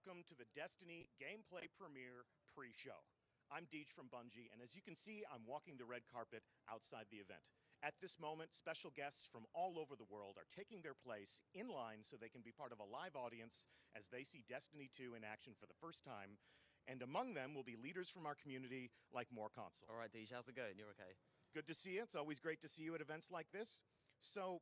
welcome to the Destiny gameplay premiere pre-show. I'm Deej from Bungie, and as you can see, I'm walking the red carpet outside the event. At this moment, special guests from all over the world are taking their place in line so they can be part of a live audience as they see Destiny 2 in action for the first time. And among them will be leaders from our community like MoreConsole. All right, Deej, how's it going? You're okay? Good to see you. It's always great to see you at events like this. So,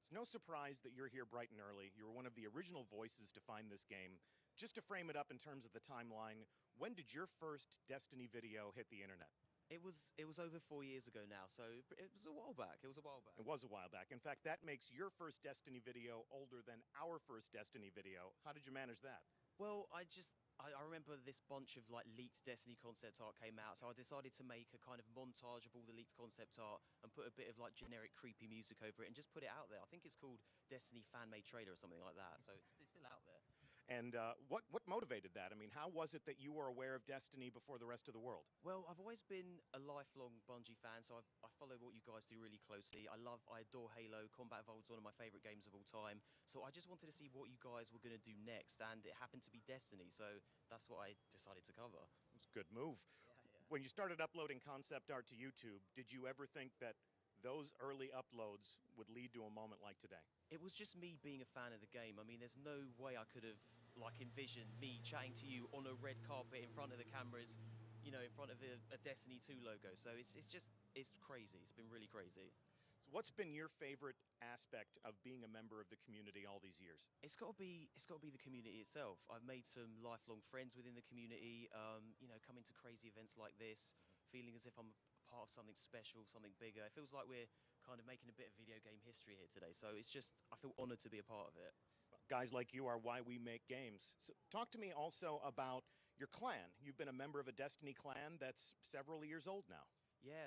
it's no surprise that you're here bright and early. You were one of the original voices to find this game. Just to frame it up in terms of the timeline, when did your first Destiny video hit the internet? It was over 4 years ago now, so it was a while back. It was a while back. It was a while back. In fact, that makes your first Destiny video older than our first Destiny video. How did you manage that? Well, I remember this bunch of like leaked Destiny concept art came out, so I decided to make a kind of montage of all the leaked concept art and put a bit of like generic creepy music over it and just put it out there. I think it's called Destiny Fan-Made Trailer or something like that, so it's still out there. And what motivated that? I mean, how was it that you were aware of Destiny before the rest of the world? Well, I've always been a lifelong Bungie fan, so I follow what you guys do really closely. I adore Halo. Combat Evolved's one of my favorite games of all time. So I just wanted to see what you guys were going to do next, and it happened to be Destiny, so that's what I decided to cover. It's a good move. Yeah. When you started uploading concept art to YouTube, did you ever think that those early uploads would lead to a moment like today? It was just me being a fan of the game. I mean, there's no way I could have like envisioned me chatting to you on a red carpet in front of the cameras, you know, in front of a Destiny 2 logo. So it's crazy. It's been really crazy. So what's been your favorite aspect of being a member of the community all these years? It's got to be the community itself. I've made some lifelong friends within the community. You know, coming to crazy events like this, feeling as if I'm a part of something special, something bigger. It feels like we're kind of making a bit of video game history here today. So it's just, I feel honored to be a part of it. Guys like you are why we make games. So talk to me also about your clan. You've been a member of a Destiny clan that's several years old now. Yeah,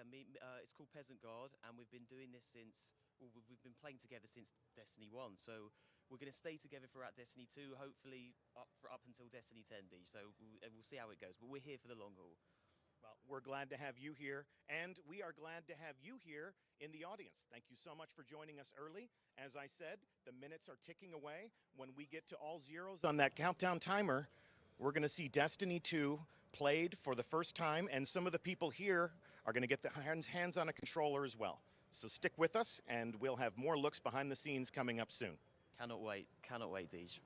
it's called Peasant Guard, and we've been doing this since, well, we've been playing together since Destiny 1. So we're going to stay together throughout Destiny 2, hopefully up until Destiny 10, D. So we'll see how it goes, but we're here for the long haul. Well, we're glad to have you here, and we are glad to have you here in the audience. Thank you so much for joining us early. As I said, the minutes are ticking away. When we get to all zeros on that countdown timer, we're going to see Destiny 2 played for the first time, and some of the people here are going to get their hands on a controller as well. So stick with us, and we'll have more looks behind the scenes coming up soon. Cannot wait, Deej.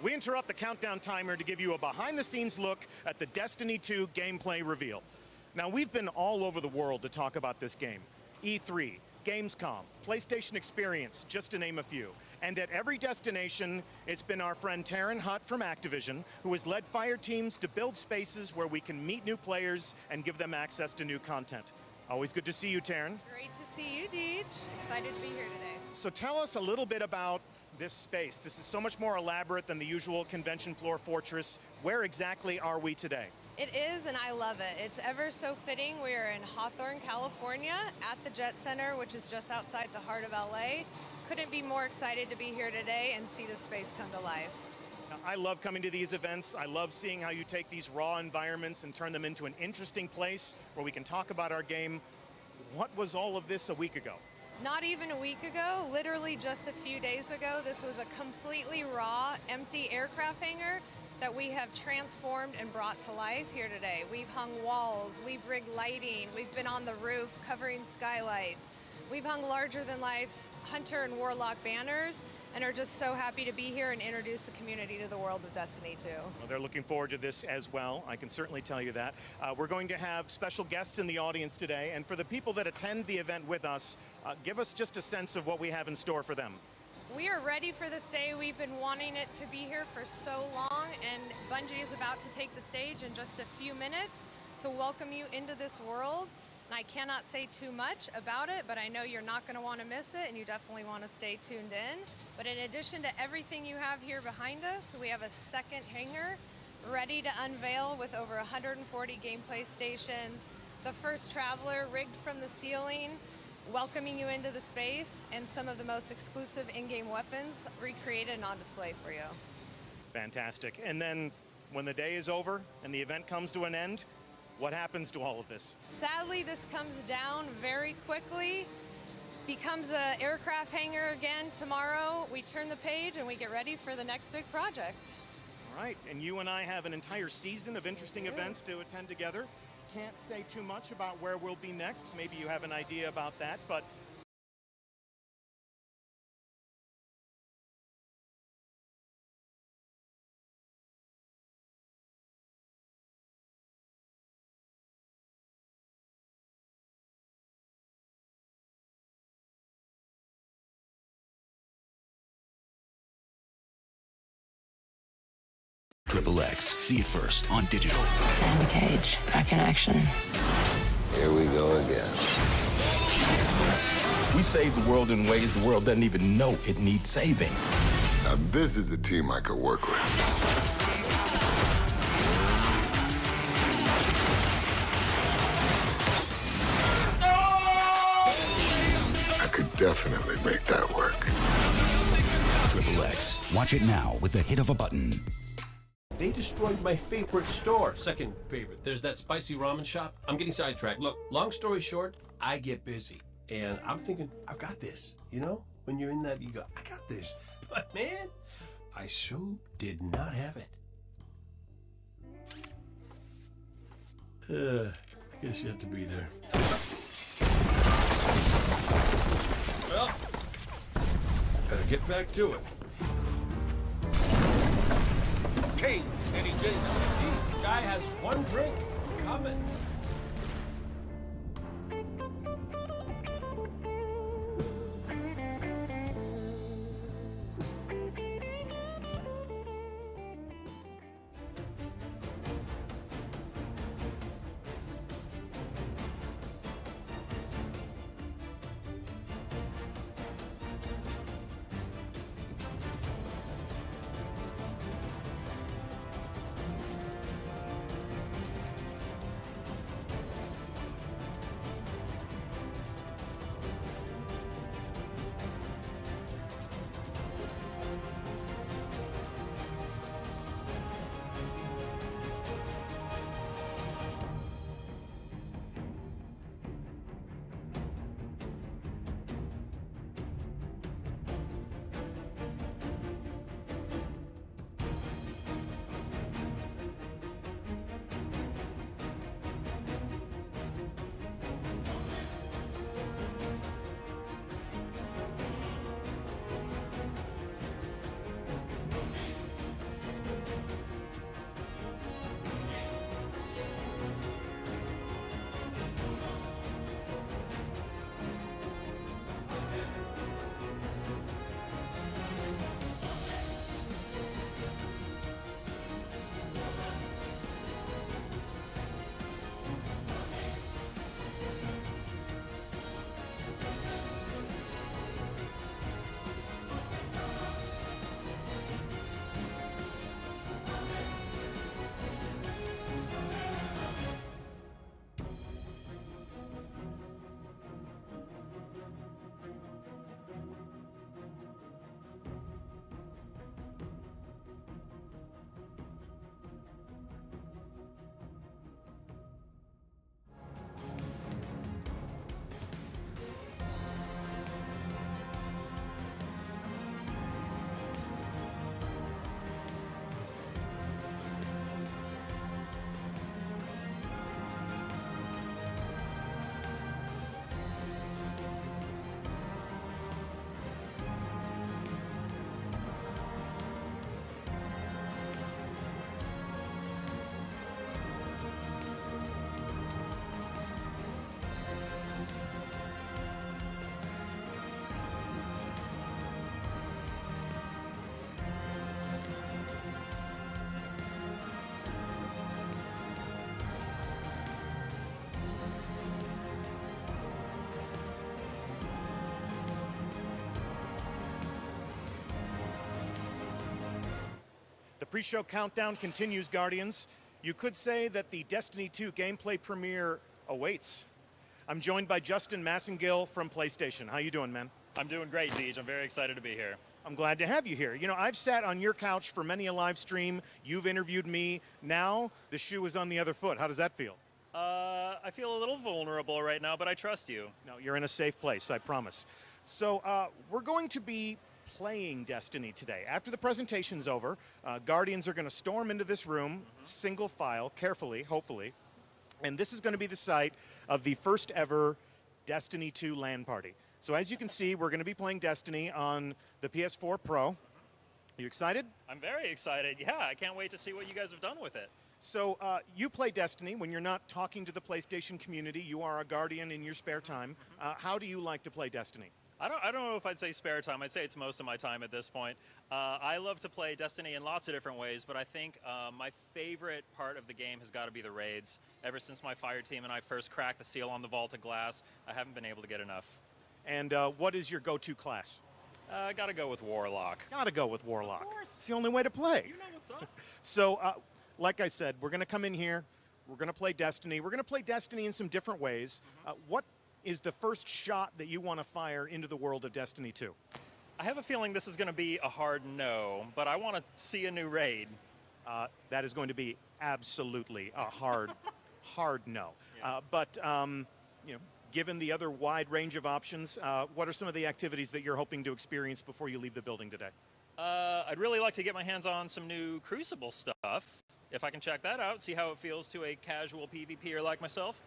We interrupt the countdown timer to give you a behind-the-scenes look at the Destiny 2 gameplay reveal. Now, we've been all over the world to talk about this game. E3, Gamescom, PlayStation Experience, just to name a few. And at every destination, it's been our friend Taryn Hutt from Activision, who has led fire teams to build spaces where we can meet new players and give them access to new content. Always good to see you, Taryn. Great to see you, Deej. Excited to be here today. So tell us a little bit about this space. This is so much more elaborate than the usual convention floor fortress. Where exactly are we today? It is, and I love it. It's ever so fitting. We are in Hawthorne, California, at the Jet Center, which is just outside the heart of LA. Couldn't be more excited to be here today and see the space come to life. Now, I love coming to these events. I love seeing how you take these raw environments and turn them into an interesting place where we can talk about our game. What was all of this a week ago? Not even a week ago, literally just a few days ago, this was a completely raw, empty aircraft hangar that we have transformed and brought to life here today. We've hung walls, we've rigged lighting, we've been on the roof covering skylights. We've hung larger than life Hunter and Warlock banners and are just so happy to be here and introduce the community to the world of Destiny 2. Well, they're looking forward to this as well. I can certainly tell you that. We're going to have special guests in the audience today, and for the people that attend the event with us, give us just a sense of what we have in store for them. We are ready for this day. We've been wanting it to be here for so long, and Bungie is about to take the stage in just a few minutes to welcome you into this world. And I cannot say too much about it, but I know you're not going to want to miss it, and you definitely want to stay tuned in. But in addition to everything you have here behind us, we have a second hangar ready to unveil with over 140 gameplay stations, the first Traveler rigged from the ceiling, welcoming you into the space, and some of the most exclusive in-game weapons recreated and on display for you. Fantastic. And then when the day is over and the event comes to an end, what happens to all of this? Sadly, this comes down very quickly, becomes an aircraft hangar again tomorrow. We turn the page and we get ready for the next big project. All right, and you and I have an entire season of interesting events to attend together. Can't say too much about where we'll be next. Maybe you have an idea about that, but XXX. See it first on digital. Sandy Cage, back in action. Here we go again. We save the world in ways the world doesn't even know it needs saving. Now this is a team I could work with. I could definitely make that work. XXX. Watch it now with the hit of a button. They destroyed my favorite store. Second favorite. There's that spicy ramen shop. I'm getting sidetracked. Look, long story short, I get busy. And I'm thinking, I've got this. You know, when you're in that, you go, I got this. But man, I so did not have it. I guess you have to be there. Well, better get back to it. Hey, Eddie J. This guy has one drink coming. pre-show countdown continues, Guardians. You could say that the Destiny 2 gameplay premiere awaits. I'm joined by Justin Massengill from PlayStation. How you doing, man? I'm doing great, Deej. I'm very excited to be here. I'm glad to have you here. You know, I've sat on your couch for many a live stream. You've interviewed me. Now the shoe is on the other foot. How does that feel? I feel a little vulnerable right now, but I trust you. No, you're in a safe place, I promise. So we're going to be playing Destiny today. After the presentation's over, Guardians are going to storm into this room, single file, carefully, hopefully. And this is going to be the site of the first ever Destiny 2 LAN party. So as you can see, we're going to be playing Destiny on the PS4 Pro. Are you excited? I'm very excited. Yeah, I can't wait to see what you guys have done with it. So you play Destiny when you're not talking to the PlayStation community. You are a Guardian in your spare time. How do you like to play Destiny? I don't know if I'd say spare time. I'd say it's most of my time at this point. I love to play Destiny in lots of different ways, but I think my favorite part of the game has got to be the raids. Ever since my fire team and I first cracked the seal on the Vault of Glass, I haven't been able to get enough. And what is your go-to class? Gotta go with Warlock. Gotta go with Warlock. Of course. It's the only way to play. You know what's up. So, like I said, we're going to come in here. We're going to play Destiny. We're going to play Destiny in some different ways. What is the first shot that you want to fire into the world of Destiny 2? I have a feeling this is going to be a hard no, but I want to see a new raid. That is going to be absolutely a hard, hard no. Yeah. But you know, given the other wide range of options, what are some of the activities that you're hoping to experience before you leave the building today? I'd really like to get my hands on some new Crucible stuff. If I can check that out, see how it feels to a casual PvPer like myself.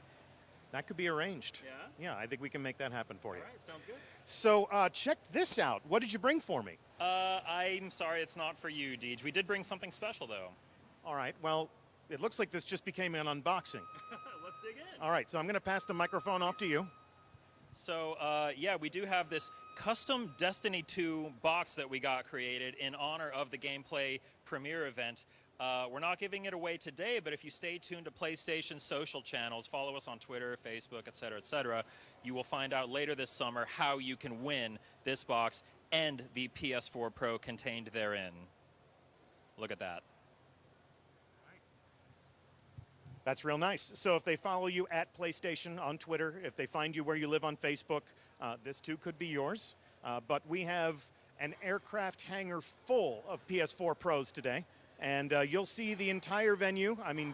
That could be arranged. Yeah? Yeah, I think we can make that happen for you. All right, sounds good. So check this out. What did you bring for me? I'm sorry it's not for you, Deej. We did bring something special, though. All right, well, it looks like this just became an unboxing. Let's dig in. All right, so I'm going to pass the microphone off to you. So, yeah, we do have this custom Destiny 2 box that we got created in honor of the gameplay premiere event. We're not giving it away today, but if you stay tuned to PlayStation social channels, follow us on Twitter, Facebook, etc., you will find out later this summer how you can win this box and the PS4 Pro contained therein. Look at that. That's real nice. So if they follow you at PlayStation on Twitter, if they find you where you live on Facebook, this too could be yours. But we have an aircraft hangar full of PS4 Pros today. And you'll see the entire venue. I mean,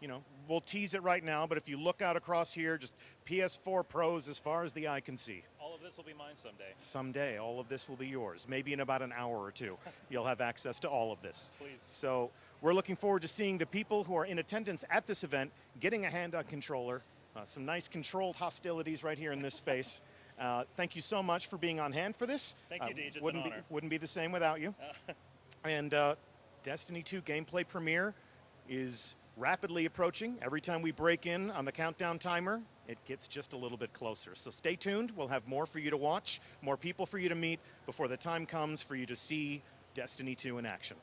you know, we'll tease it right now, but if you look out across here, just PS4 Pros as far as the eye can see. All of this will be mine someday. Someday, all of this will be yours. Maybe in about an hour or two, you'll have access to all of this. Please. So we're looking forward to seeing the people who are in attendance at this event getting a hand-on controller. Some nice controlled hostilities right here in this space. Thank you so much for being on hand for this. Thank you, Deej. It's wouldn't an honor. wouldn't be the same without you. And Destiny 2 gameplay premiere is rapidly approaching. Every time we break in on the countdown timer, it gets just a little bit closer. So stay tuned. We'll have more for you to watch, more people for you to meet before the time comes for you to see Destiny 2 in action.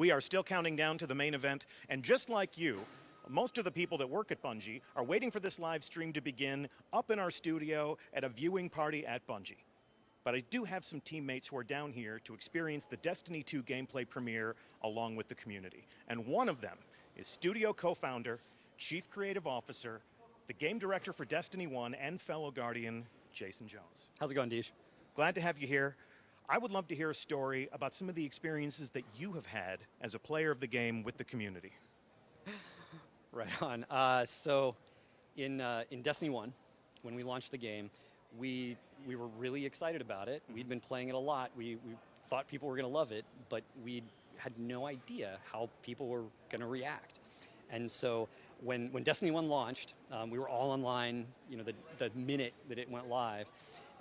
We are still counting down to the main event, and just like you, most of the people that work at Bungie are waiting for this live stream to begin up in our studio at a viewing party at Bungie. But I do have some teammates who are down here to experience the Destiny 2 gameplay premiere along with the community. And one of them is studio co-founder, chief creative officer, the game director for Destiny 1 and fellow Guardian, Jason Jones. How's it going, Deesh? Glad to have you here. I would love to hear a story about some of the experiences that you have had as a player of the game with the community. Right on. So in Destiny 1, when we launched the game, we were really excited about it. We'd been playing it a lot. We thought people were going to love it, but we had no idea how people were going to react. And so when Destiny 1 launched, we were all online, the minute that it went live.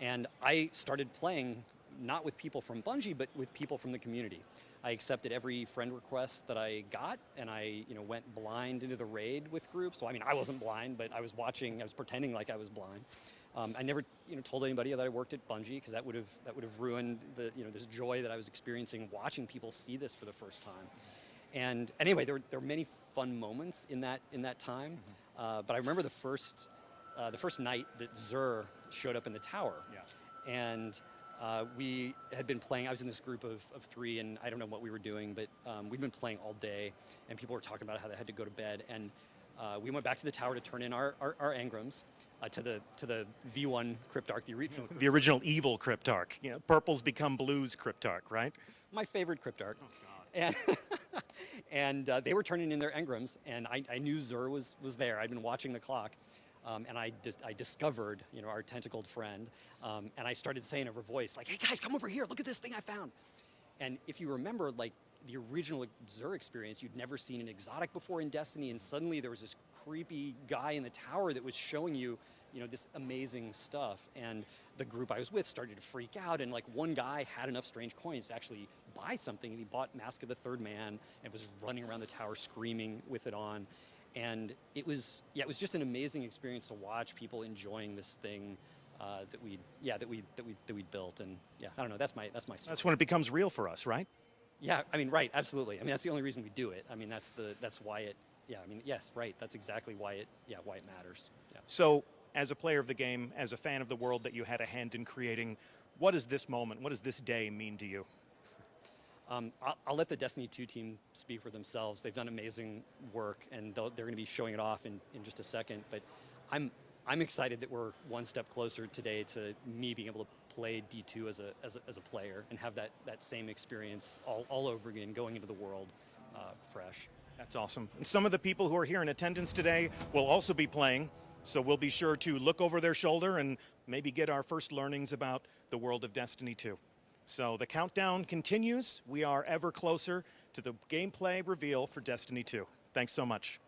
And I started playing not with people from Bungie, but with people from the community. I accepted every friend request that I got, and I went blind into the raid with groups. So I mean, I wasn't blind, but I was watching, I was pretending like I was blind. I never told anybody that I worked at Bungie, because that would have ruined the this joy that I was experiencing watching people see this for the first time. And anyway, there were many fun moments in that time. But I remember the first night that Xur showed up in the tower. Yeah. And we had been playing. I was in this group of 3, and I don't know what we were doing, but we'd been playing all day, and people were talking about how they had to go to bed. And we went back to the tower to turn in our engrams to the V1 Cryptarch, the original. The original evil Cryptarch. Purples become blues Cryptarch, right? My favorite Cryptarch. Oh, God. And they were turning in their engrams, and I knew Xur was there. I'd been watching the clock. And I discovered, our tentacled friend, and I started saying over voice, like, "Hey guys, come over here! Look at this thing I found!" And if you remember, like the original Xur experience, you'd never seen an exotic before in Destiny, and suddenly there was this creepy guy in the tower that was showing you, this amazing stuff. And the group I was with started to freak out, and like one guy had enough strange coins to actually buy something, and he bought Mask of the Third Man and was running around the tower screaming with it on. And it was just an amazing experience to watch people enjoying this thing that we built. And yeah, I don't know, that's my story. That's when it becomes real for us, right? Yeah, I mean, right, absolutely. I mean, that's the only reason we do it. I mean, that's why it. Yeah, I mean, yes, right. That's exactly why it matters. Yeah. So, as a player of the game, as a fan of the world that you had a hand in creating, what does this moment, what does this day mean to you? I'll let the Destiny 2 team speak for themselves. They've done amazing work, and they're going to be showing it off in just a second. But I'm excited that we're one step closer today to me being able to play D2 as a player and have that same experience all over again, going into the world fresh. That's awesome. And some of the people who are here in attendance today will also be playing, so we'll be sure to look over their shoulder and maybe get our first learnings about the world of Destiny 2. So the countdown continues. We are ever closer to the gameplay reveal for Destiny 2. Thanks so much.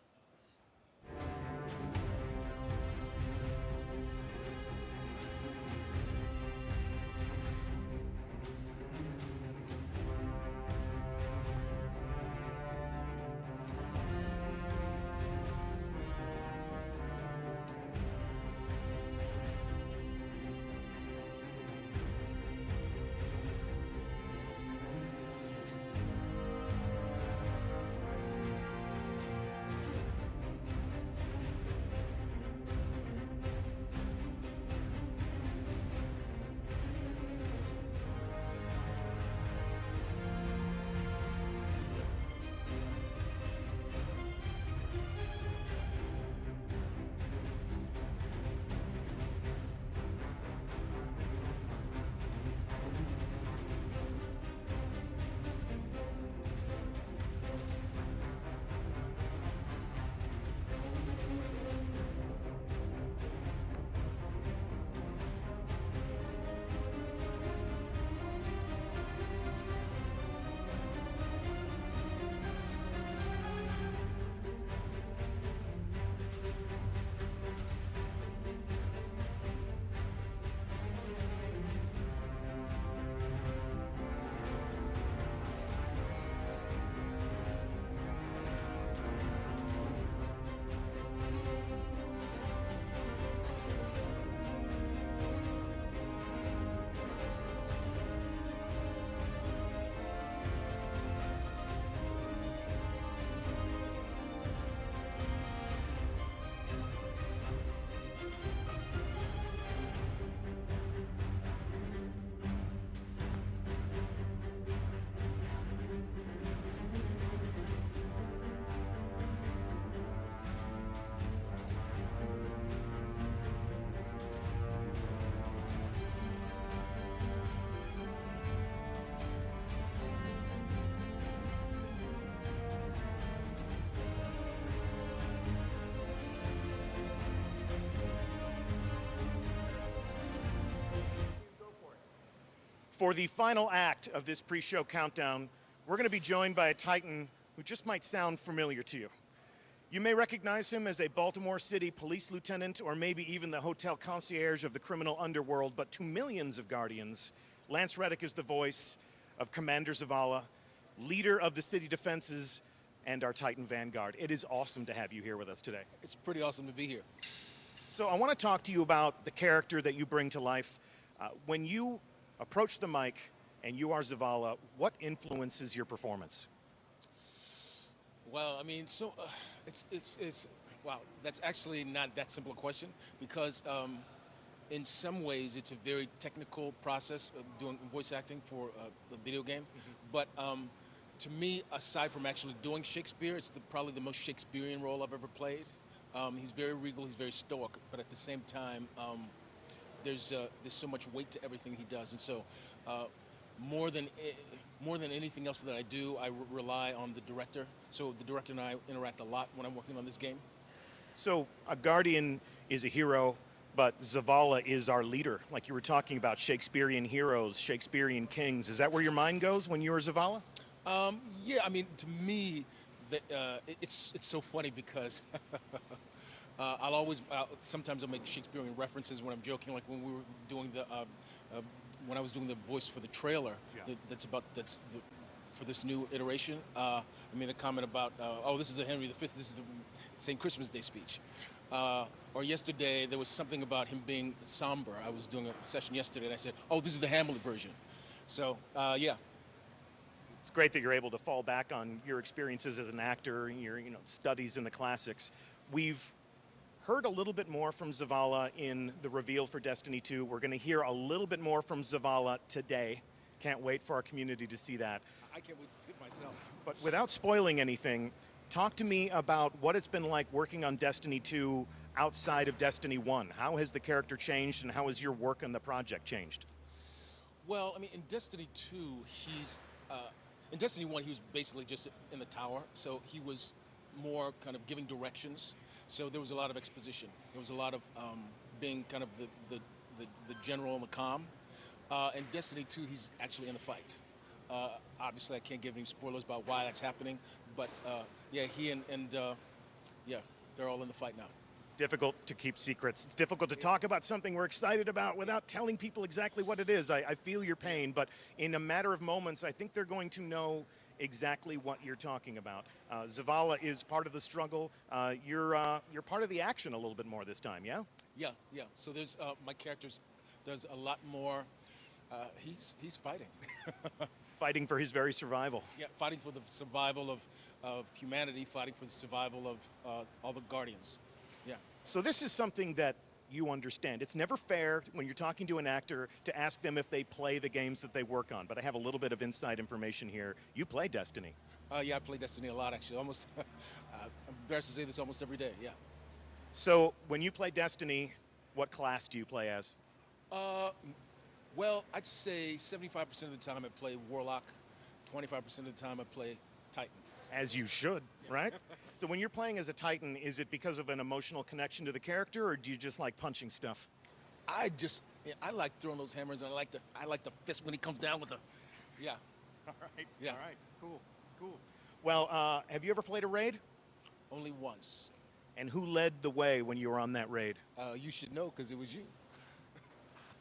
For the final act of this pre-show countdown, we're going to be joined by a Titan who just might sound familiar to you. You may recognize him as a Baltimore City police lieutenant or maybe even the hotel concierge of the criminal underworld, but to millions of Guardians, Lance Reddick is the voice of Commander Zavala, leader of the city defenses, and our Titan Vanguard. It is awesome to have you here with us today. It's pretty awesome to be here. So I want to talk to you about the character that you bring to life. When you approach the mic and you are Zavala, what influences your performance? Well, I mean, so it's wow. That's actually not that simple a question because in some ways it's a very technical process of doing voice acting for a video game. But to me, aside from actually doing Shakespeare, it's probably the most Shakespearean role I've ever played. He's very regal, he's very stoic, but at the same time, there's so much weight to everything he does, and so more than anything else that I do, I rely on the director. So the director and I interact a lot when I'm working on this game. So a Guardian is a hero, but Zavala is our leader. Like you were talking about Shakespearean heroes, Shakespearean kings. Is that where your mind goes when you're Zavala? Yeah, I mean, to me, it's so funny because sometimes I'll make Shakespearean references when I'm joking, like when we were doing when I was doing the voice for the trailer. Yeah. For this new iteration. I mean, the comment about, oh, this is a Henry V, this is the St. Christmas Day speech. Or yesterday, there was something about him being somber. I was doing a session yesterday, and I said, oh, this is the Hamlet version. So, yeah. It's great that you're able to fall back on your experiences as an actor, your studies in the classics. We've heard a little bit more from Zavala in the reveal for Destiny 2. We're going to hear a little bit more from Zavala today. Can't wait for our community to see that. I can't wait to see it myself. But without spoiling anything, talk to me about what it's been like working on Destiny 2 outside of Destiny 1. How has the character changed, and how has your work on the project changed? Well, I mean, in Destiny 2, in Destiny 1, he was basically just in the tower, so he was more kind of giving directions. So there was a lot of exposition. There was a lot of being kind of the general and the comm. In Destiny 2, he's actually in a fight. Obviously, I can't give any spoilers about why that's happening, but yeah, he and yeah, they're all in the fight now. It's difficult to keep secrets. It's difficult to talk about something we're excited about without telling people exactly what it is. I feel your pain, but in a matter of moments, I think they're going to know exactly what you're talking about. Zavala is part of the struggle. You're part of the action a little bit more this time, yeah? Yeah. So there's my character's does a lot more. He's fighting. Fighting for his very survival. Yeah, fighting for the survival of humanity, fighting for the survival of all the Guardians. Yeah. So this is something that you understand. It's never fair when you're talking to an actor to ask them if they play the games that they work on, but I have a little bit of inside information here. You play Destiny. Yeah, I play Destiny a lot, actually. Almost, I'm embarrassed to say this, almost every day, yeah. So when you play Destiny, what class do you play as? Well, I'd say 75% of the time I play Warlock, 25% of the time I play Titan. As you should, right? So when you're playing as a Titan, is it because of an emotional connection to the character, or do you just like punching stuff? I like throwing those hammers, and I like the fist when he comes down with the, yeah. All right. Yeah. All right. Cool. Well, have you ever played a raid? Only once. And who led the way when you were on that raid? You should know, because it was you.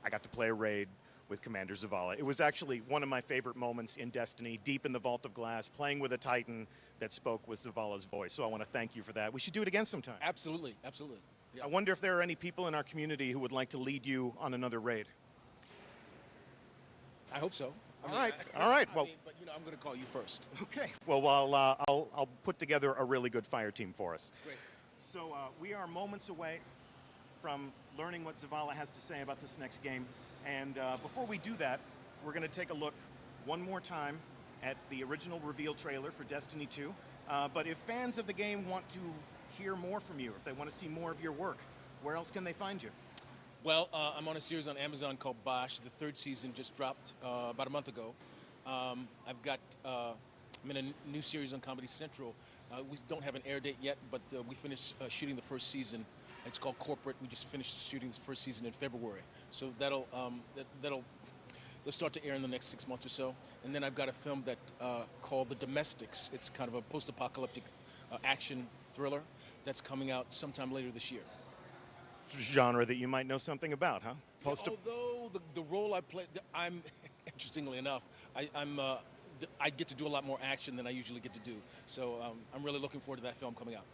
I got to play a raid with Commander Zavala. It was actually one of my favorite moments in Destiny, deep in the Vault of Glass, playing with a Titan that spoke with Zavala's voice. So I want to thank you for that. We should do it again sometime. Absolutely. Yeah. I wonder if there are any people in our community who would like to lead you on another raid. I hope so. All right. Well, but I'm going to call you first. Okay. Well, I'll put together a really good fire team for us. Great. So we are moments away from learning what Zavala has to say about this next game. And before we do that, we're going to take a look one more time at the original reveal trailer for Destiny 2. But if fans of the game want to hear more from you, if they want to see more of your work, where else can they find you? Well, I'm on a series on Amazon called Bosch. The third season just dropped about a month ago. I'm in a new series on Comedy Central. We don't have an air date yet, but we finished shooting the first season. It's called Corporate. We just finished shooting this first season in February. So that'll they'll start to air in the next 6 months or so. And then I've got a film that called The Domestics. It's kind of a post-apocalyptic action thriller that's coming out sometime later this year. Genre that you might know something about, huh? Although the role I play, I'm interestingly enough, I get to do a lot more action than I usually get to do. So I'm really looking forward to that film coming out.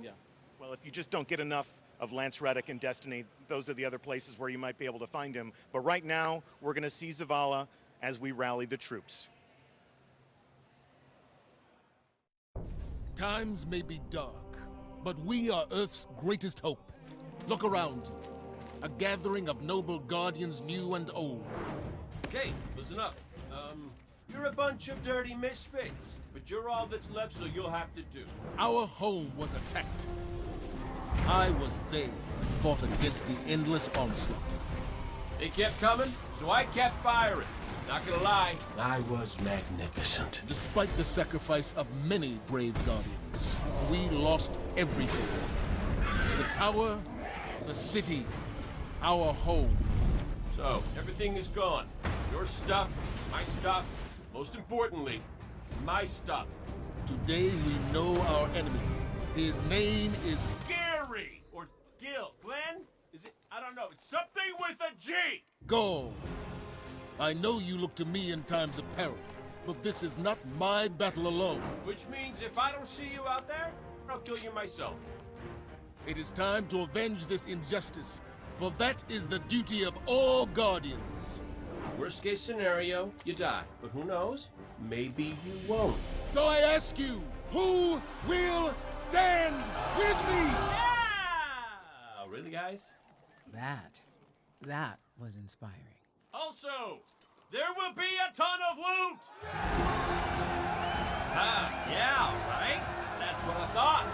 Yeah. Well, if you just don't get enough of Lance Reddick and Destiny, those are the other places where you might be able to find him. But right now, we're going to see Zavala as we rally the troops. Times may be dark, but we are Earth's greatest hope. Look around you. A gathering of noble guardians new and old. Okay, listen up. You're a bunch of dirty misfits, but you're all that's left, so you'll have to do. Our home was attacked. I was there and fought against the endless onslaught. They kept coming, so I kept firing. Not gonna lie, I was magnificent. Despite the sacrifice of many brave guardians, we lost everything. The tower, the city, our home. So, everything is gone. Your stuff, my stuff, most importantly, my stuff. Today we know our enemy. His name is Gary! Or Gil. Glenn? Is it? I don't know. It's something with a G! Gaul. I know you look to me in times of peril, but this is not my battle alone. Which means if I don't see you out there, I'll kill you myself. It is time to avenge this injustice, for that is the duty of all guardians. Worst case scenario, you die. But who knows? Maybe you won't. So I ask you, who will stand with me? Yeah! Oh, really, guys? That was inspiring. Also, there will be a ton of loot! Yeah, right? That's what I thought.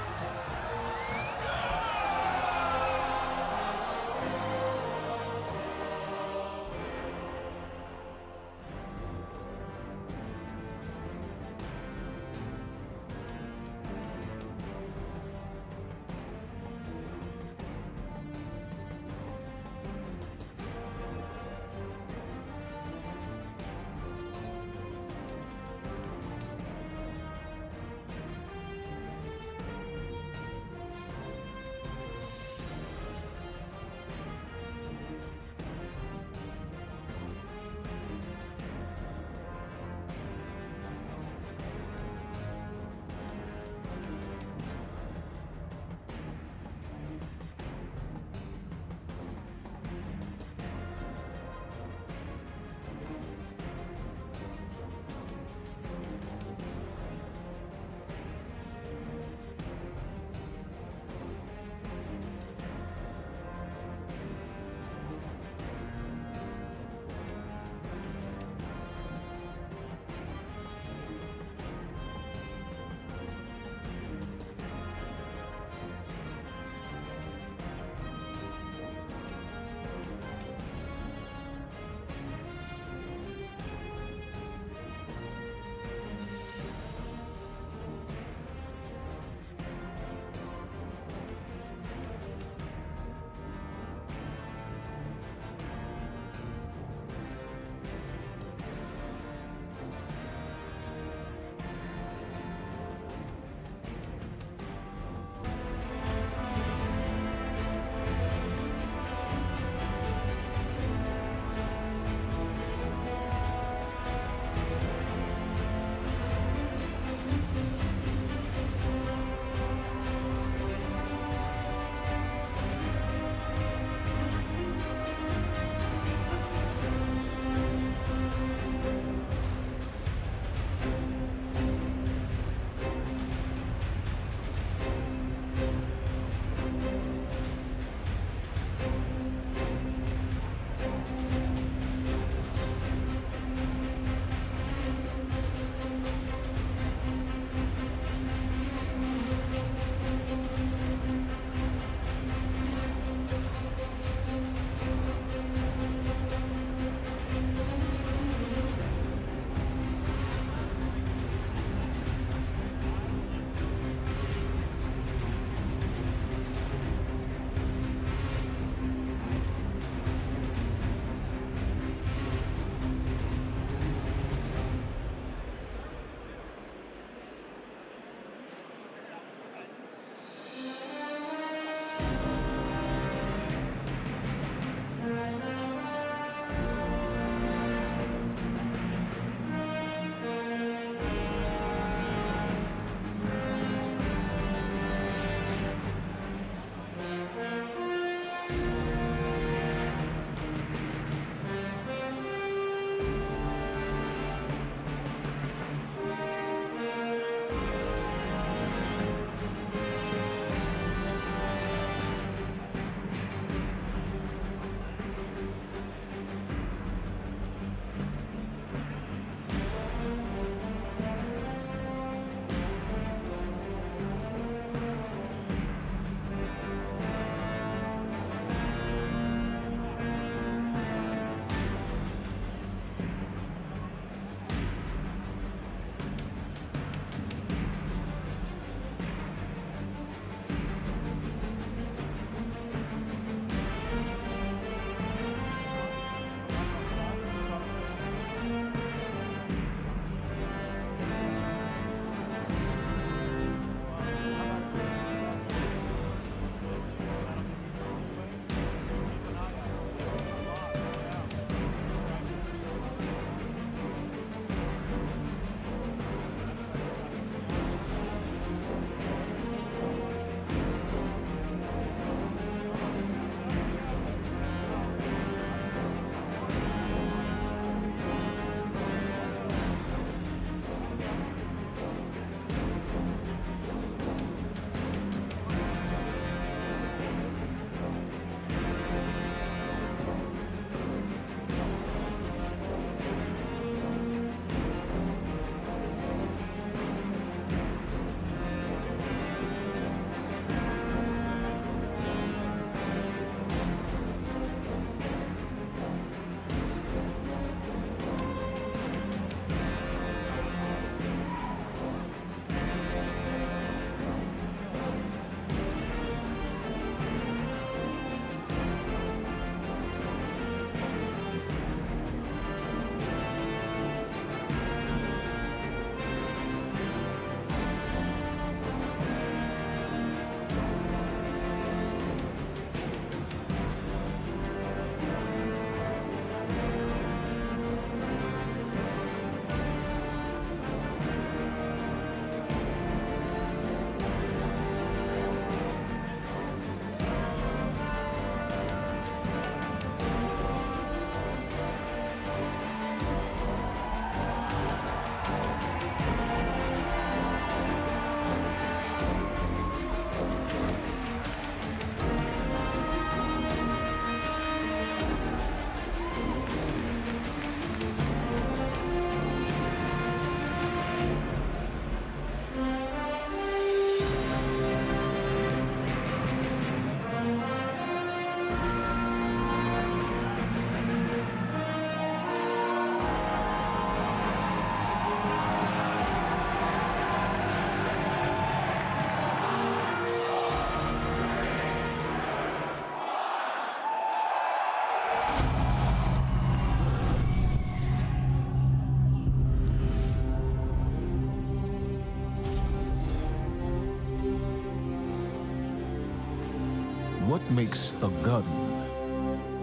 what makes a guardian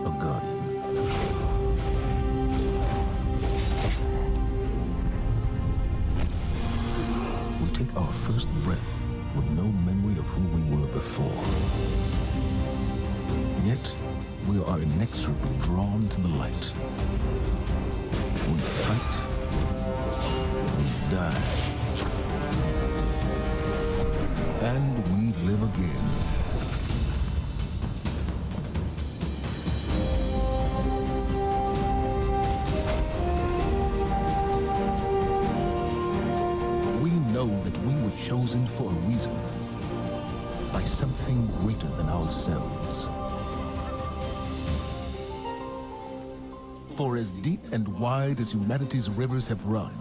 a guardian. We take our first breath with no memory of who we were before. Yet, we are inexorably drawn to the light. We fight, we die, and we live again. We know that we were chosen for a reason, by something greater than ourselves. For as deep and wide as humanity's rivers have run,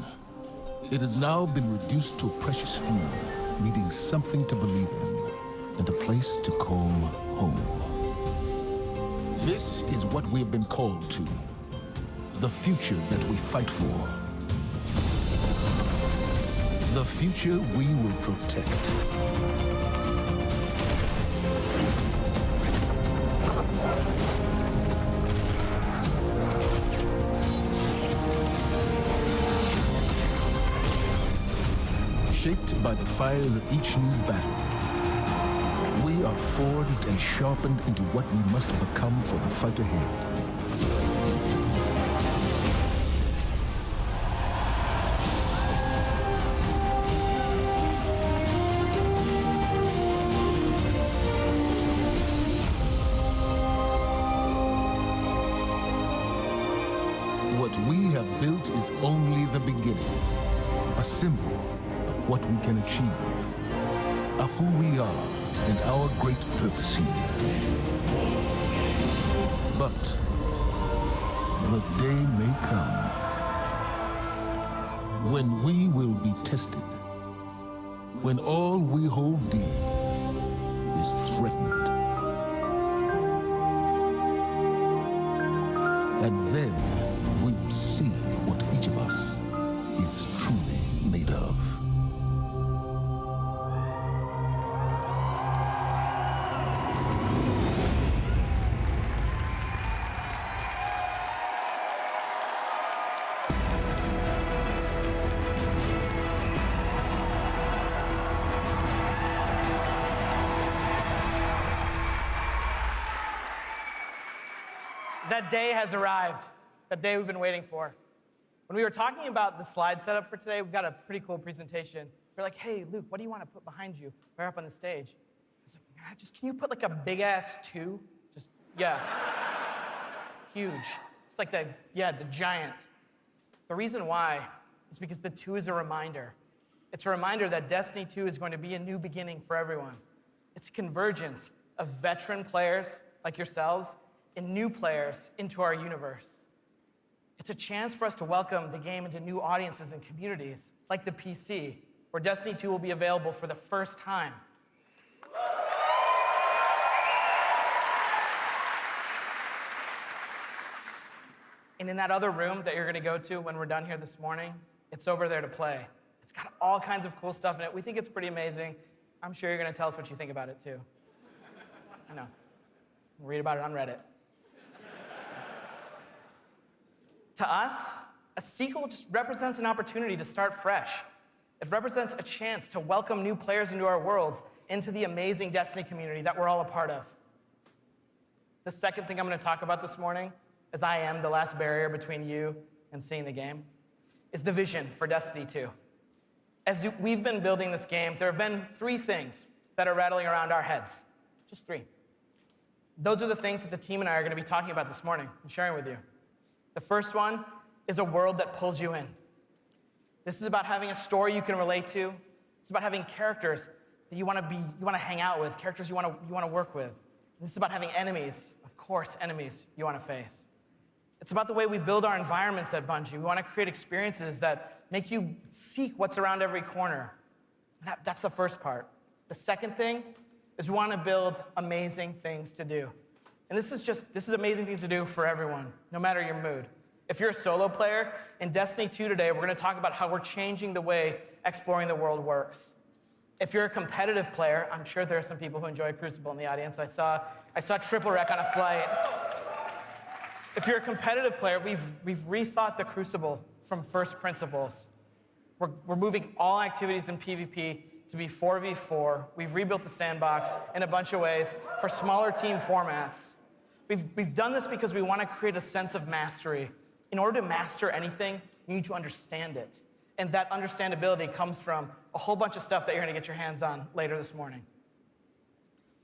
it has now been reduced to a precious few, needing something to believe in and a place to call home. This is what we have been called to, the future that we fight for, the future we will protect. Shaped by the fires of each new battle, we are forged and sharpened into what we must become for the fight ahead. What we have built is only the beginning, a symbol of what we can achieve, of who we are and our great purpose here. But the day may come when we will be tested, when all we hold dear is threatened. And then we will see what each of us is truly made of. That day has arrived, that day we've been waiting for. When we were talking about the slide setup for today, we've got a pretty cool presentation. We're like, hey, Luke, what do you want to put behind you right up on the stage? I was like, can you put like a big ass 2? Just, yeah. Huge. It's like the giant. The reason why is because the 2 is a reminder. It's a reminder that Destiny 2 is going to be a new beginning for everyone. It's a convergence of veteran players like yourselves and new players into our universe. It's a chance for us to welcome the game into new audiences and communities, like the PC, where Destiny 2 will be available for the first time. And in that other room that you're gonna go to when we're done here this morning, it's over there to play. It's got all kinds of cool stuff in it. We think it's pretty amazing. I'm sure you're gonna tell us what you think about it too. I know. Read about it on Reddit. To us, a sequel just represents an opportunity to start fresh. It represents a chance to welcome new players into our worlds, into the amazing Destiny community that we're all a part of. The second thing I'm going to talk about this morning, as I am the last barrier between you and seeing the game, is the vision for Destiny 2. As we've been building this game, there have been 3 things that are rattling around our heads. Just 3. Those are the things that the team and I are going to be talking about this morning and sharing with you. The first one is a world that pulls you in. This is about having a story you can relate to. It's about having characters that you want to hang out with, characters you want to work with. This is about having enemies, of course, enemies you want to face. It's about the way we build our environments at Bungie. We want to create experiences that make you seek what's around every corner. That's the first part. The second thing is we want to build amazing things to do. And this is amazing things to do for everyone, no matter your mood. If you're a solo player, in Destiny 2 today, we're going to talk about how we're changing the way exploring the world works. If you're a competitive player, I'm sure there are some people who enjoy Crucible in the audience. I saw I saw triple wreck on a flight. If you're a competitive player, we've rethought the Crucible from first principles. We're moving all activities in PvP to be 4v4. We've rebuilt the sandbox in a bunch of ways for smaller team formats. We've done this because we want to create a sense of mastery. In order to master anything, you need to understand it. And that understandability comes from a whole bunch of stuff that you're going to get your hands on later this morning.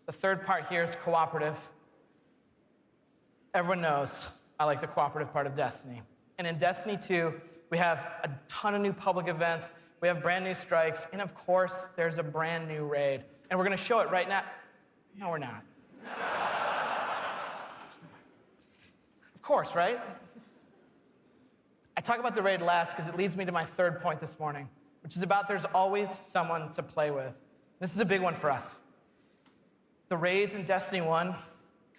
The third part here is cooperative. Everyone knows I like the cooperative part of Destiny. And in Destiny 2, we have a ton of new public events, we have brand new strikes, and of course, there's a brand new raid. And we're going to show it right now. No, we're not. Of course, right? I talk about the raid last because it leads me to my third point this morning, which is about there's always someone to play with. This is a big one for us. The raids in Destiny 1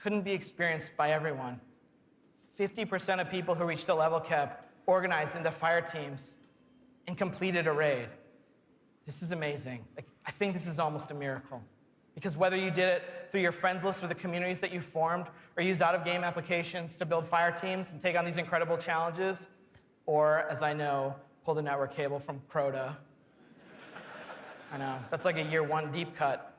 couldn't be experienced by everyone. 50% of people who reached the level cap organized into fire teams and completed a raid. This is amazing. I think this is almost a miracle. Because whether you did it through your friends list or the communities that you formed, or used out-of-game applications to build fire teams and take on these incredible challenges, or, as I know, pull the network cable from Crota. I know, that's like a year one deep cut.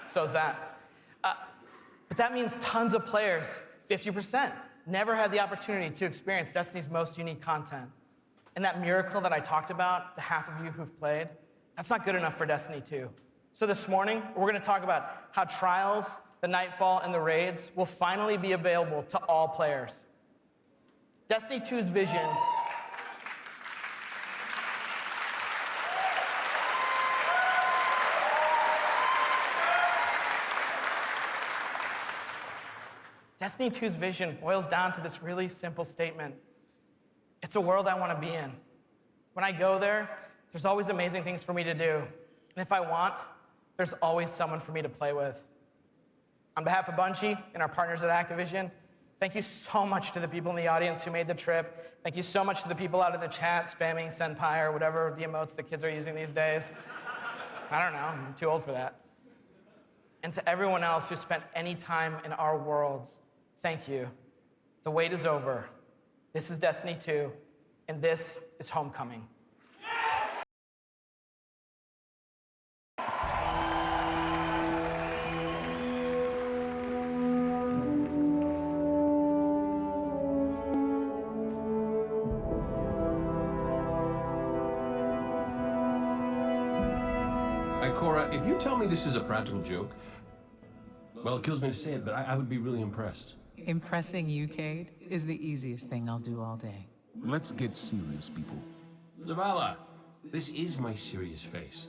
So is that. But that means tons of players, 50%, never had the opportunity to experience Destiny's most unique content. And that miracle that I talked about, the half of you who've played, that's not good enough for Destiny 2. So this morning, we're going to talk about how Trials, the Nightfall, and the raids will finally be available to all players. Destiny 2's vision Destiny 2's vision boils down to this really simple statement. It's a world I want to be in. When I go there, there's always amazing things for me to do. And if I want, there's always someone for me to play with. On behalf of Bungie and our partners at Activision, thank you so much to the people in the audience who made the trip. Thank you so much to the people out in the chat spamming Senpai or whatever the emotes the kids are using these days. I don't know, I'm too old for that. And to everyone else who spent any time in our worlds, thank you. The wait is over. This is Destiny 2, and this is Homecoming. Ikora, if you tell me this is a practical joke, well, it kills me to say it, but I would be really impressed. Impressing you, Cade, is the easiest thing I'll do all day. Let's get serious, people. Zavala, this is my serious face.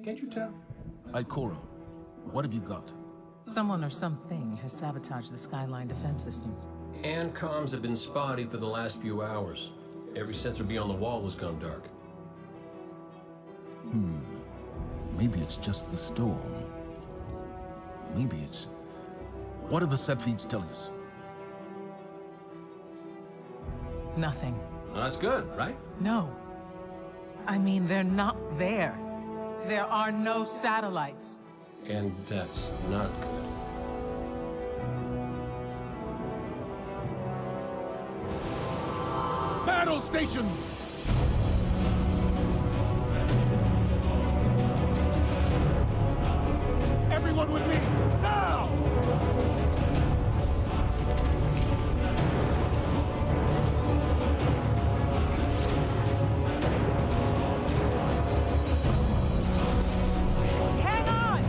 Can't you tell? Ikora, what have you got? Someone or something has sabotaged the Skyline defense systems. And comms have been spotty for the last few hours. Every sensor beyond the wall has gone dark. Maybe it's just the storm. Maybe it's... What are the set feeds telling us? Nothing. Well, that's good, right? No. I mean, they're not there. There are no satellites. And that's not good. Battle stations! Everyone with me, now! Hang on!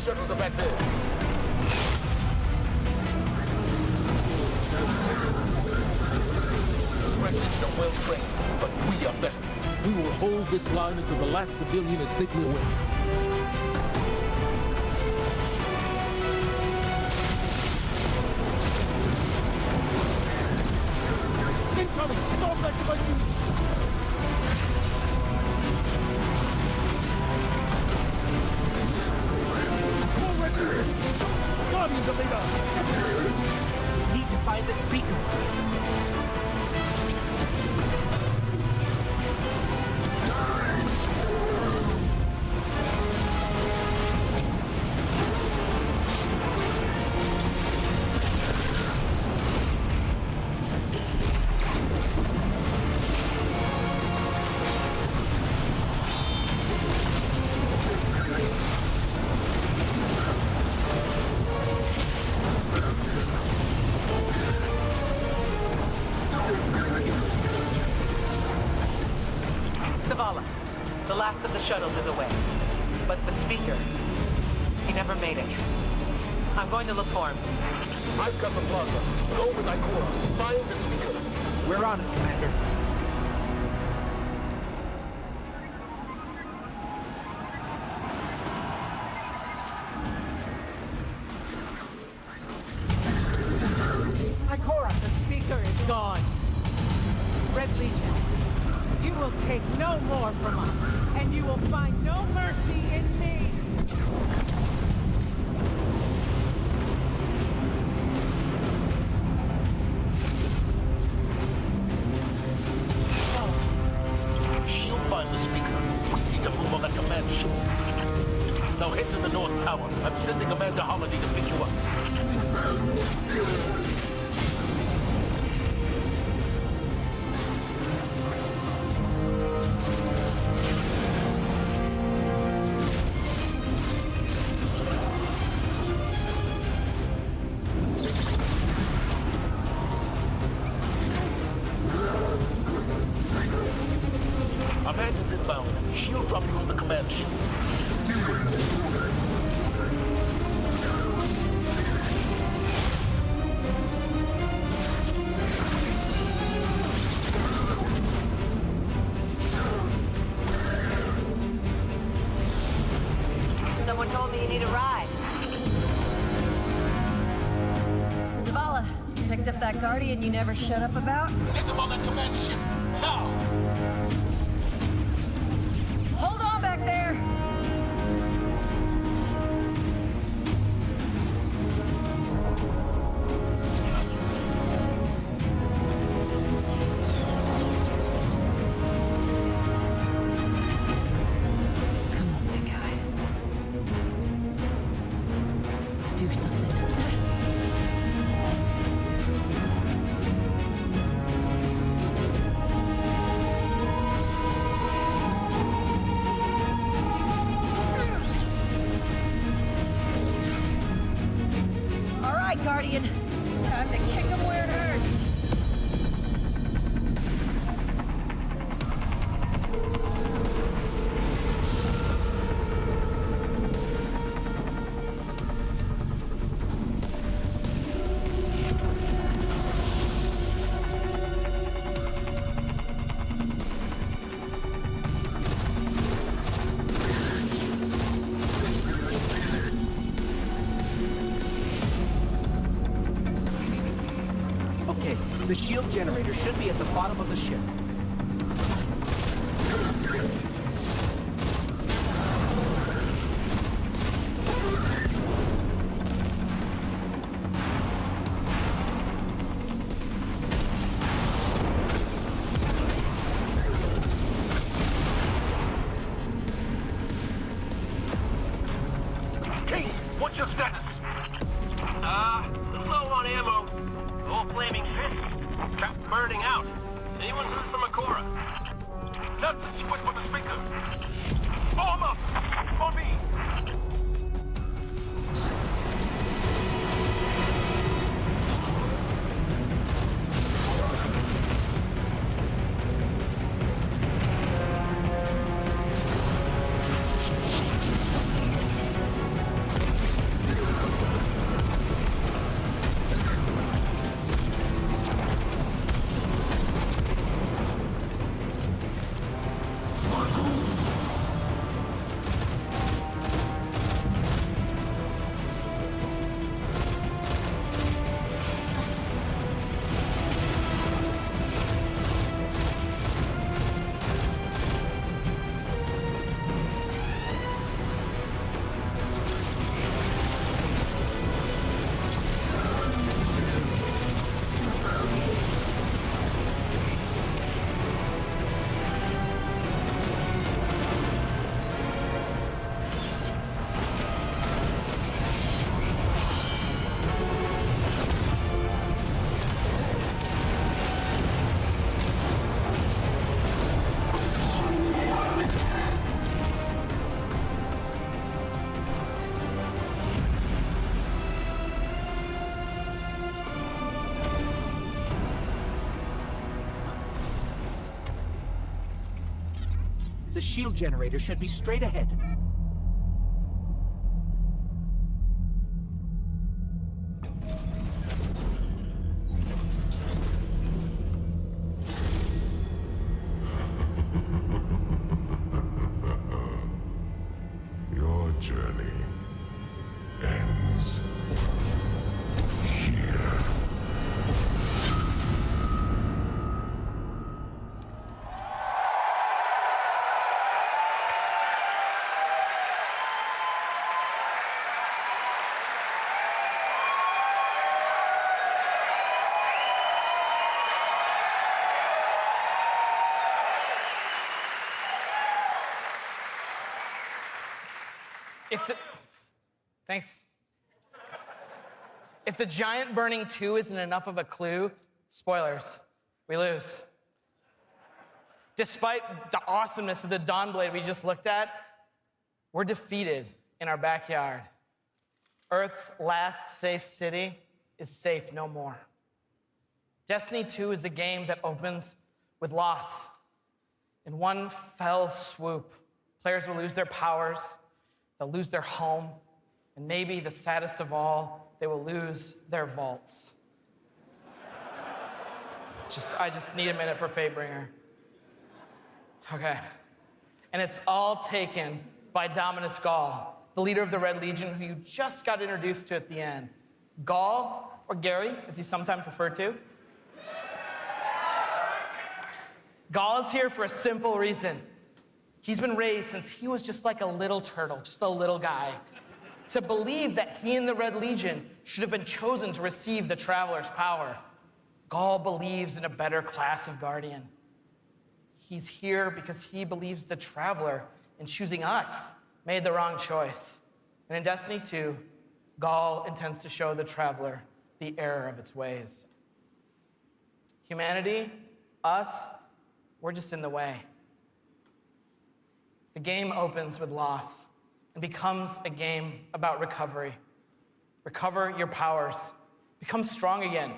shuttles are back there. Red Legion are well trained, but we are better. We will hold this line until the last civilian is safely away. Incoming! Fall back to my shooting! Guardians of Vega! Need to find the speaker. Zavala, the last of the shuttles is away. But the speaker, he never made it. I'm going to look for him. I've got the plaza. Go with Ikora. Find the speaker. We're on it, Commander. Ikora, the speaker is gone. Red Legion, you will take no more from us, and you will find no mercy in me. She'll find the speaker. We need to move on that command ship. Now head to the North Tower. I'm sending Commander Holiday to pick you up. Amanda's inbound. She'll drop you on the command ship. Someone told me you need a ride. Zavala, picked up that Guardian you never shut up about? Get them on that command ship. Now! Hold on back there! Come on, big guy. Do something. All right, Guardian. Time to kick him where it hurts. Okay, the shield generator should be at the bottom of the ship. King, what's your status? Low on ammo. All flaming fists. Trapped burning out. Anyone heard from Ikora? Nonsense, you wait for the speaker. Form up! On me! The shield generator should be straight ahead. Your journey ends here. Thanks. If the giant burning 2 isn't enough of a clue, spoilers, we lose. Despite the awesomeness of the Dawnblade we just looked at, we're defeated in our backyard. Earth's last safe city is safe no more. Destiny 2 is a game that opens with loss. In one fell swoop, players will lose their powers, they'll lose their home, and maybe the saddest of all, they will lose their vaults. I just need a minute for Fatebringer. Okay. And it's all taken by Dominus Gall, the leader of the Red Legion, who you just got introduced to at the end. Gall, or Gary, as he's sometimes referred to. Gall is here for a simple reason. He's been raised since he was just like a little turtle, just a little guy, to believe that he and the Red Legion should have been chosen to receive the Traveler's power. Gall believes in a better class of Guardian. He's here because he believes the Traveler, in choosing us, made the wrong choice. And in Destiny 2, Gall intends to show the Traveler the error of its ways. Humanity, us, we're just in the way. The game opens with loss and becomes a game about recovery. Recover your powers, become strong again,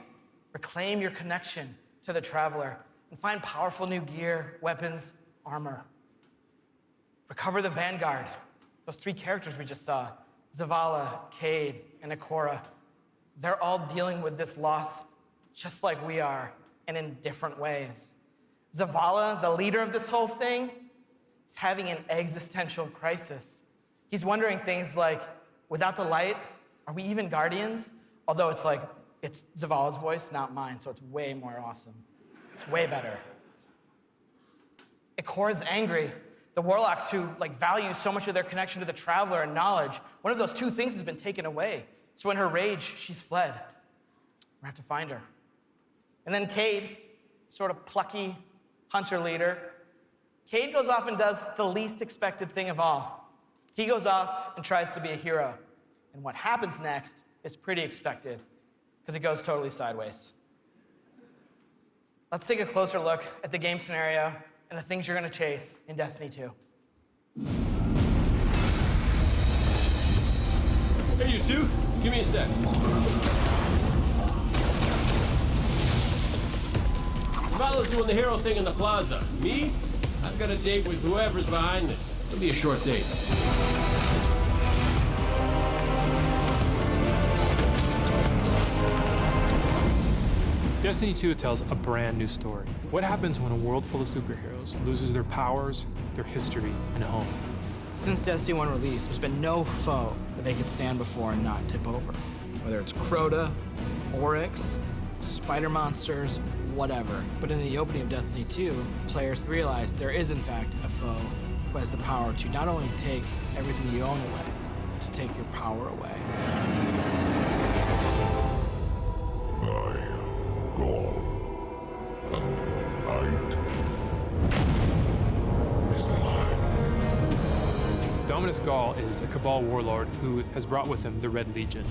reclaim your connection to the Traveler, and find powerful new gear, weapons, armor. Recover the Vanguard, those 3 characters we just saw, Zavala, Cayde, and Ikora. They're all dealing with this loss just like we are, and in different ways. Zavala, the leader of this whole thing, is having an existential crisis. He's wondering things like, without the light, are we even Guardians? Although it's Zavala's voice, not mine, so it's way more awesome. It's way better. Ikora's angry. The Warlocks who value so much of their connection to the Traveler and knowledge, one of those 2 things has been taken away. So in her rage, she's fled. We're gonna have to find her. And then Cayde, sort of plucky hunter leader. Cayde goes off and does the least expected thing of all. He goes off and tries to be a hero. And what happens next is pretty expected, because it goes totally sideways. Let's take a closer look at the game scenario and the things you're gonna chase in Destiny 2. Hey, you two, give me a sec. Zavala's doing the hero thing in the plaza. Me? I've got a date with whoever's behind this. It'll be a short date. Destiny 2 tells a brand new story. What happens when a world full of superheroes loses their powers, their history, and home? Since Destiny 1 release, there's been no foe that they could stand before and not tip over. Whether it's Crota, Oryx, spider monsters, whatever. But in the opening of Destiny 2, players realize there is in fact a foe who has the power to not only take everything you own away, but to take your power away. I, Gall, and the light is mine. Dominus Gall is a Cabal warlord who has brought with him the Red Legion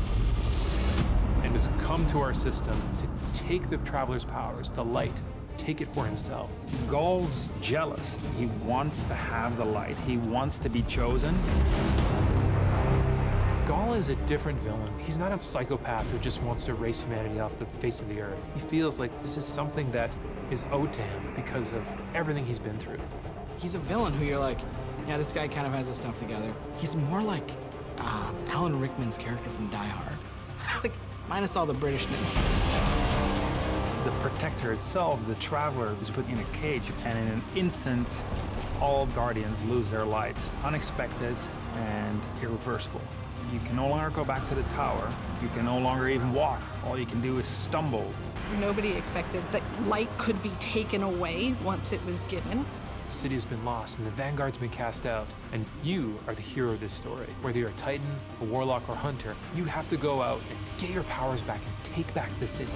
and has come to our system to take the Traveler's powers, the light, take it for himself. Gall's jealous. He wants to have the light. He wants to be chosen. Gall is a different villain. He's not a psychopath who just wants to erase humanity off the face of the earth. He feels like this is something that is owed to him because of everything he's been through. He's a villain who you're like, yeah, this guy kind of has his stuff together. He's more like Alan Rickman's character from Die Hard. Like, minus all the Britishness. The Protector itself, the Traveler, is put in a cage, and in an instant, all Guardians lose their light. Unexpected and irreversible. You can no longer go back to the tower. You can no longer even walk. All you can do is stumble. Nobody expected that light could be taken away once it was given. The city has been lost and the Vanguard's been cast out, and you are the hero of this story. Whether you're a Titan, a Warlock, or Hunter, you have to go out and get your powers back and take back the city.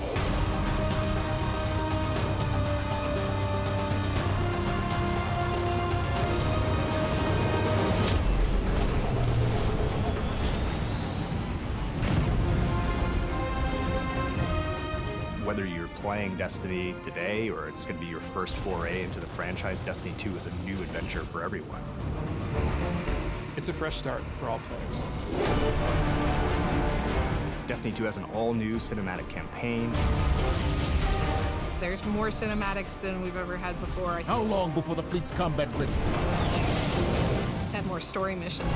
Whether you're playing Destiny today or it's going to be your first foray into the franchise, Destiny 2 is a new adventure for everyone. It's a fresh start for all players. Destiny 2 has an all-new cinematic campaign. There's more cinematics than we've ever had before. How long before the fleet's combat ready? And more story missions.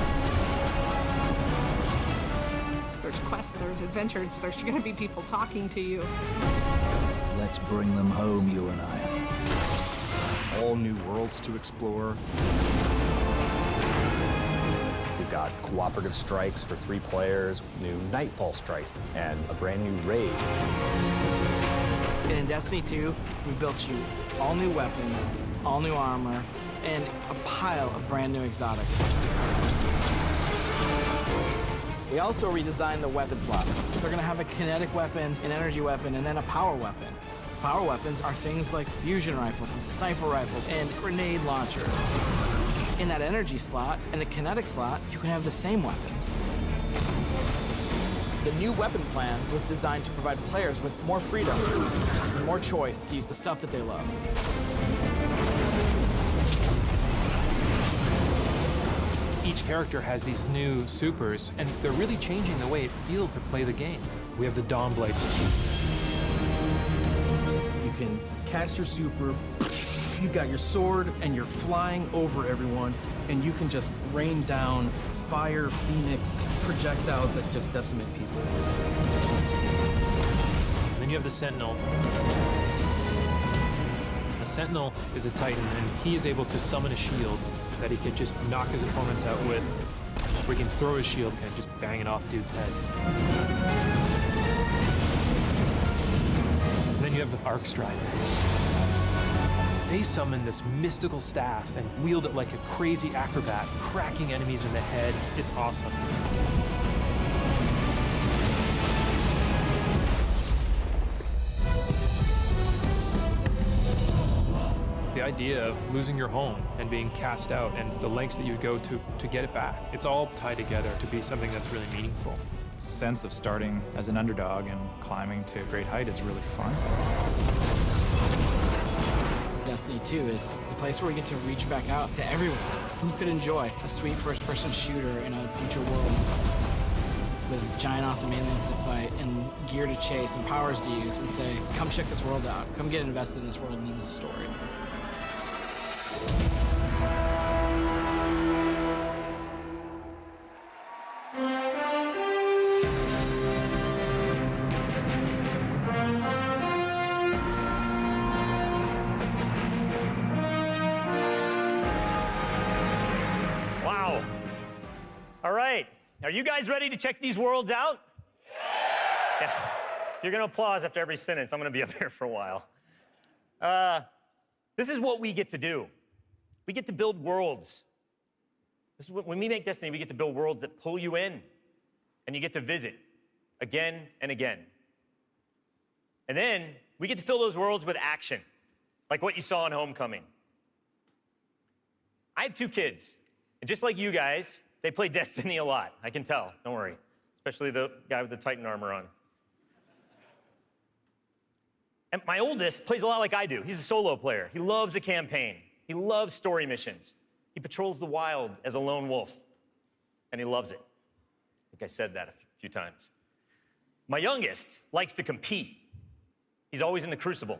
There's quests, there's adventures, there's going to be people talking to you. Let's bring them home, you and I. All new worlds to explore. We've got cooperative strikes for 3 players, new Nightfall strikes, and a brand new raid. And in Destiny 2, we built you all new weapons, all new armor, and a pile of brand new exotics. We also redesigned the weapon slots. They're gonna have a kinetic weapon, an energy weapon, and then a power weapon. Power weapons are things like fusion rifles and sniper rifles and grenade launchers. In that energy slot and the kinetic slot, you can have the same weapons. The new weapon plan was designed to provide players with more freedom and more choice to use the stuff that they love. Each character has these new supers, and they're really changing the way it feels to play the game. We have the Dawnblade. You can cast your super, you've got your sword, and you're flying over everyone, and you can just rain down fire, phoenix, projectiles that just decimate people. And then you have the Sentinel. The Sentinel is a Titan, and he is able to summon a shield that he can just knock his opponents out with, or he can throw his shield and just bang it off dudes' heads. And then you have the Arc Strider. They summon this mystical staff and wield it like a crazy acrobat, cracking enemies in the head. It's awesome. The idea of losing your home and being cast out and the lengths that you go to get it back, it's all tied together to be something that's really meaningful. The sense of starting as an underdog and climbing to a great height is really fun. Destiny 2 is the place where we get to reach back out to everyone who could enjoy a sweet first-person shooter in a future world with giant awesome aliens to fight and gear to chase and powers to use and say, come check this world out, come get invested in this world and in this story. Wow. All right. Are you guys ready to check these worlds out? Yeah. You're going to applause after every sentence. I'm going to be up here for a while. This is what we get to do. We get to build worlds. This is when we make Destiny, we get to build worlds that pull you in, and you get to visit again and again. And then we get to fill those worlds with action, like what you saw in Homecoming. I have 2 kids, and just like you guys, they play Destiny a lot. I can tell, don't worry, especially the guy with the Titan armor on. And my oldest plays a lot like I do. He's a solo player. He loves the campaign. He loves story missions. He patrols the wild as a lone wolf, and he loves it. I think I said that a few times. My youngest likes to compete. He's always in the crucible.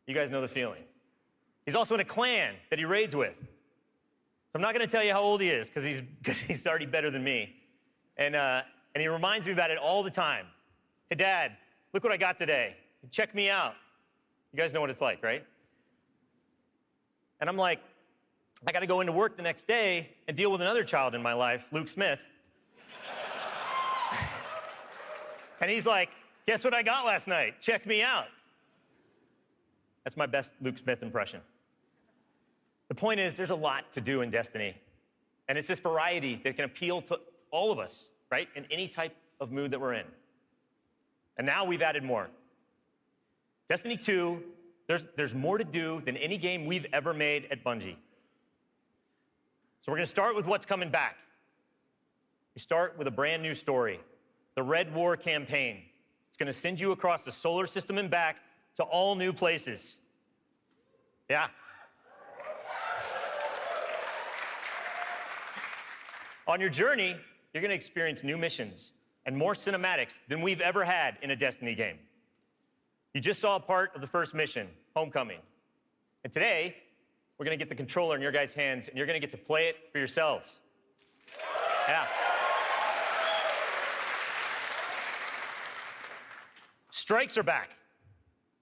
You guys know the feeling. He's also in a clan that he raids with. So I'm not going to tell you how old he is because he's already better than me. And he reminds me about it all the time. Hey, Dad, look what I got today. Check me out. You guys know what it's like, right? And I'm like, I got to go into work the next day and deal with another child in my life, Luke Smith. And he's like, guess what I got last night? Check me out. That's my best Luke Smith impression. The point is, there's a lot to do in Destiny. And it's this variety that can appeal to all of us, right? In any type of mood that we're in. And now we've added more. Destiny 2, there's more to do than any game we've ever made at Bungie. So we're going to start with what's coming back. We start with a brand new story, the Red War campaign. It's going to send you across the solar system and back to all new places. Yeah. On your journey, you're going to experience new missions and more cinematics than we've ever had in a Destiny game. You just saw a part of the first mission, Homecoming. And today, we're going to get the controller in your guys' hands, and you're going to get to play it for yourselves. Yeah. Strikes are back.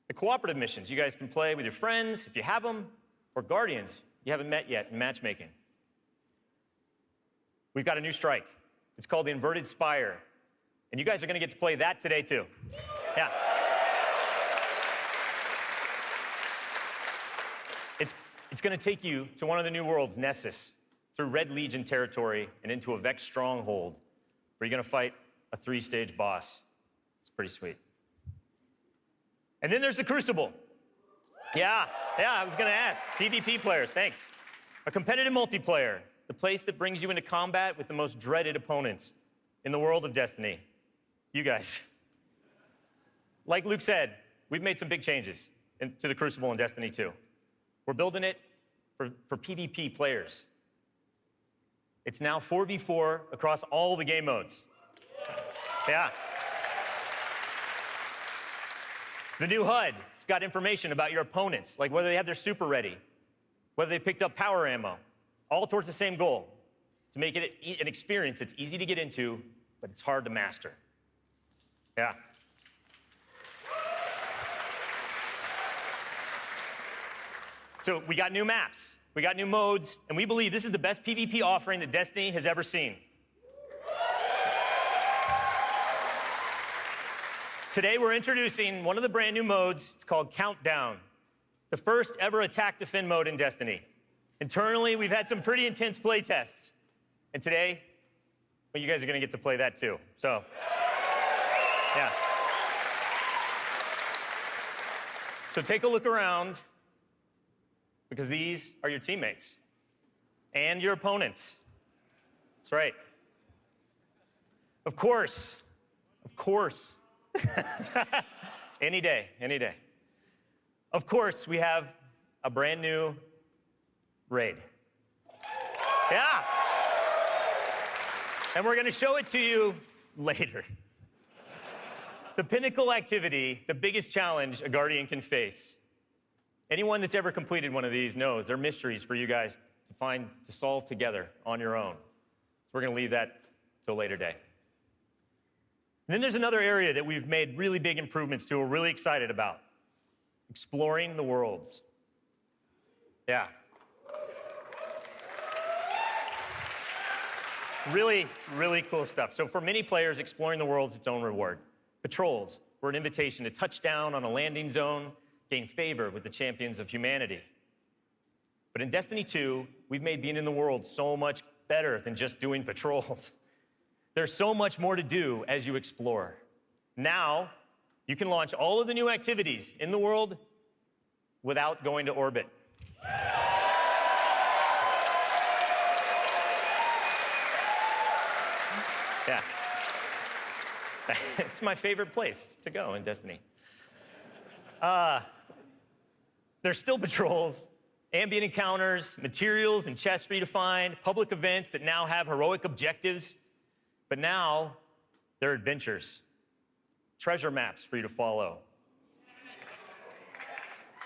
The cooperative missions you guys can play with your friends, if you have them, or Guardians you haven't met yet in matchmaking. We've got a new strike. It's called the Inverted Spire. And you guys are going to get to play that today, too. Yeah. It's going to take you to one of the new worlds, Nessus, through Red Legion territory and into a Vex stronghold, where you're going to fight a 3-stage boss. It's pretty sweet. And then there's the Crucible. Yeah, I was going to ask. PvP players, thanks. A competitive multiplayer, the place that brings you into combat with the most dreaded opponents in the world of Destiny. You guys. Like Luke said, we've made some big changes to the Crucible in Destiny 2. We're building it for PvP players. It's now 4v4 across all the game modes. Yeah. The new HUD, it's got information about your opponents, like whether they have their super ready, whether they picked up power ammo, all towards the same goal, to make it an experience that's easy to get into, but it's hard to master. Yeah. So we got new maps, we got new modes, and we believe this is the best PvP offering that Destiny has ever seen. Today we're introducing one of the brand new modes. It's called Countdown, the first ever attack defend mode in Destiny. Internally, we've had some pretty intense play tests. And today, well, you guys are going to get to play that too. So, yeah. So take a look around, because these are your teammates and your opponents. That's right. Of course. Any day. Of course, we have a brand new raid. Yeah. And we're going to show it to you later. The pinnacle activity, the biggest challenge a Guardian can face. Anyone that's ever completed one of these knows they're mysteries for you guys to solve together on your own. So we're going to leave that till a later day. And then there's another area that we've made really big improvements to, we're really excited about. Exploring the worlds. Yeah. Really, really cool stuff. So for many players, exploring the world is its own reward. Patrols were an invitation to touch down on a landing zone, gain favor with the champions of humanity. But in Destiny 2, we've made being in the world so much better than just doing patrols. There's so much more to do as you explore. Now, you can launch all of the new activities in the world without going to orbit. Yeah. It's my favorite place to go in Destiny. There's still patrols, ambient encounters, materials and chests for you to find, public events that now have heroic objectives, but now they're adventures, treasure maps for you to follow.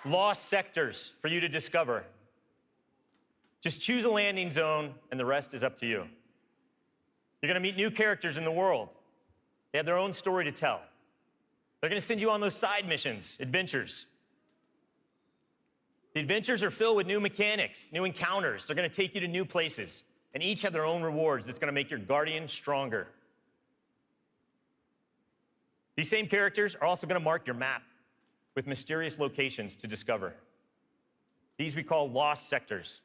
lost sectors for you to discover. Just choose a landing zone, and the rest is up to you. You're going to meet new characters in the world. They have their own story to tell. They're going to send you on those side missions, adventures. The adventures are filled with new mechanics, new encounters. They're going to take you to new places, and each have their own rewards that's going to make your Guardian stronger. These same characters are also going to mark your map with mysterious locations to discover. These we call lost sectors.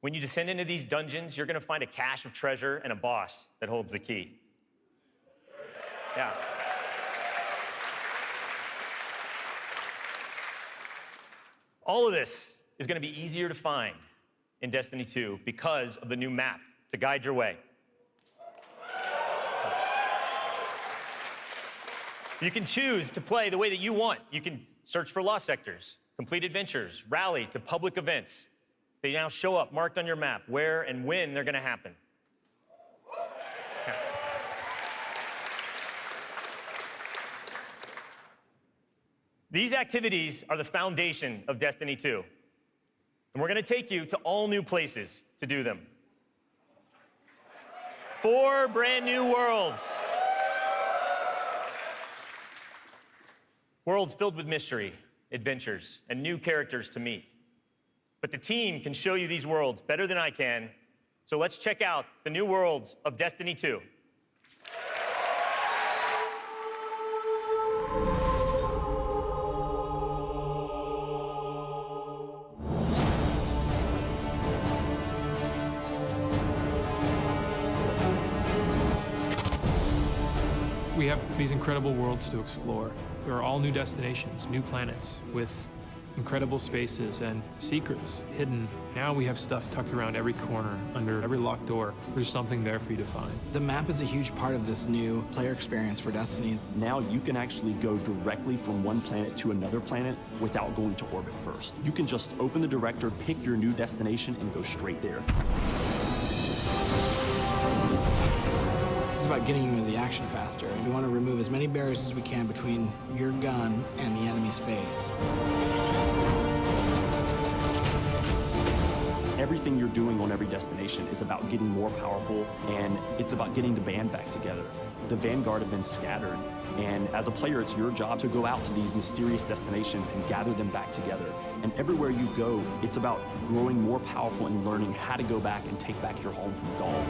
When you descend into these dungeons, you're going to find a cache of treasure and a boss that holds the key. Yeah. All of this is going to be easier to find in Destiny 2 because of the new map to guide your way. You can choose to play the way that you want. You can search for lost sectors, complete adventures, rally to public events. They now show up marked on your map where and when they're going to happen. These activities are the foundation of Destiny 2. And we're going to take you to all new places to do them. 4 brand new worlds. Worlds filled with mystery, adventures, and new characters to meet. But the team can show you these worlds better than I can, so let's check out the new worlds of Destiny 2. We have these incredible worlds to explore. There are all new destinations, new planets with incredible spaces and secrets hidden. Now we have stuff tucked around every corner, under every locked door. There's something there for you to find. The map is a huge part of this new player experience for Destiny. Now you can actually go directly from one planet to another planet without going to orbit first. You can just open the director, pick your new destination, and go straight there. It's about getting you into the action faster. We want to remove as many barriers as we can between your gun and the enemy's face. Everything you're doing on every destination is about getting more powerful, and it's about getting the band back together. The Vanguard have been scattered, and as a player, it's your job to go out to these mysterious destinations and gather them back together. And everywhere you go, it's about growing more powerful and learning how to go back and take back your home from Gaul.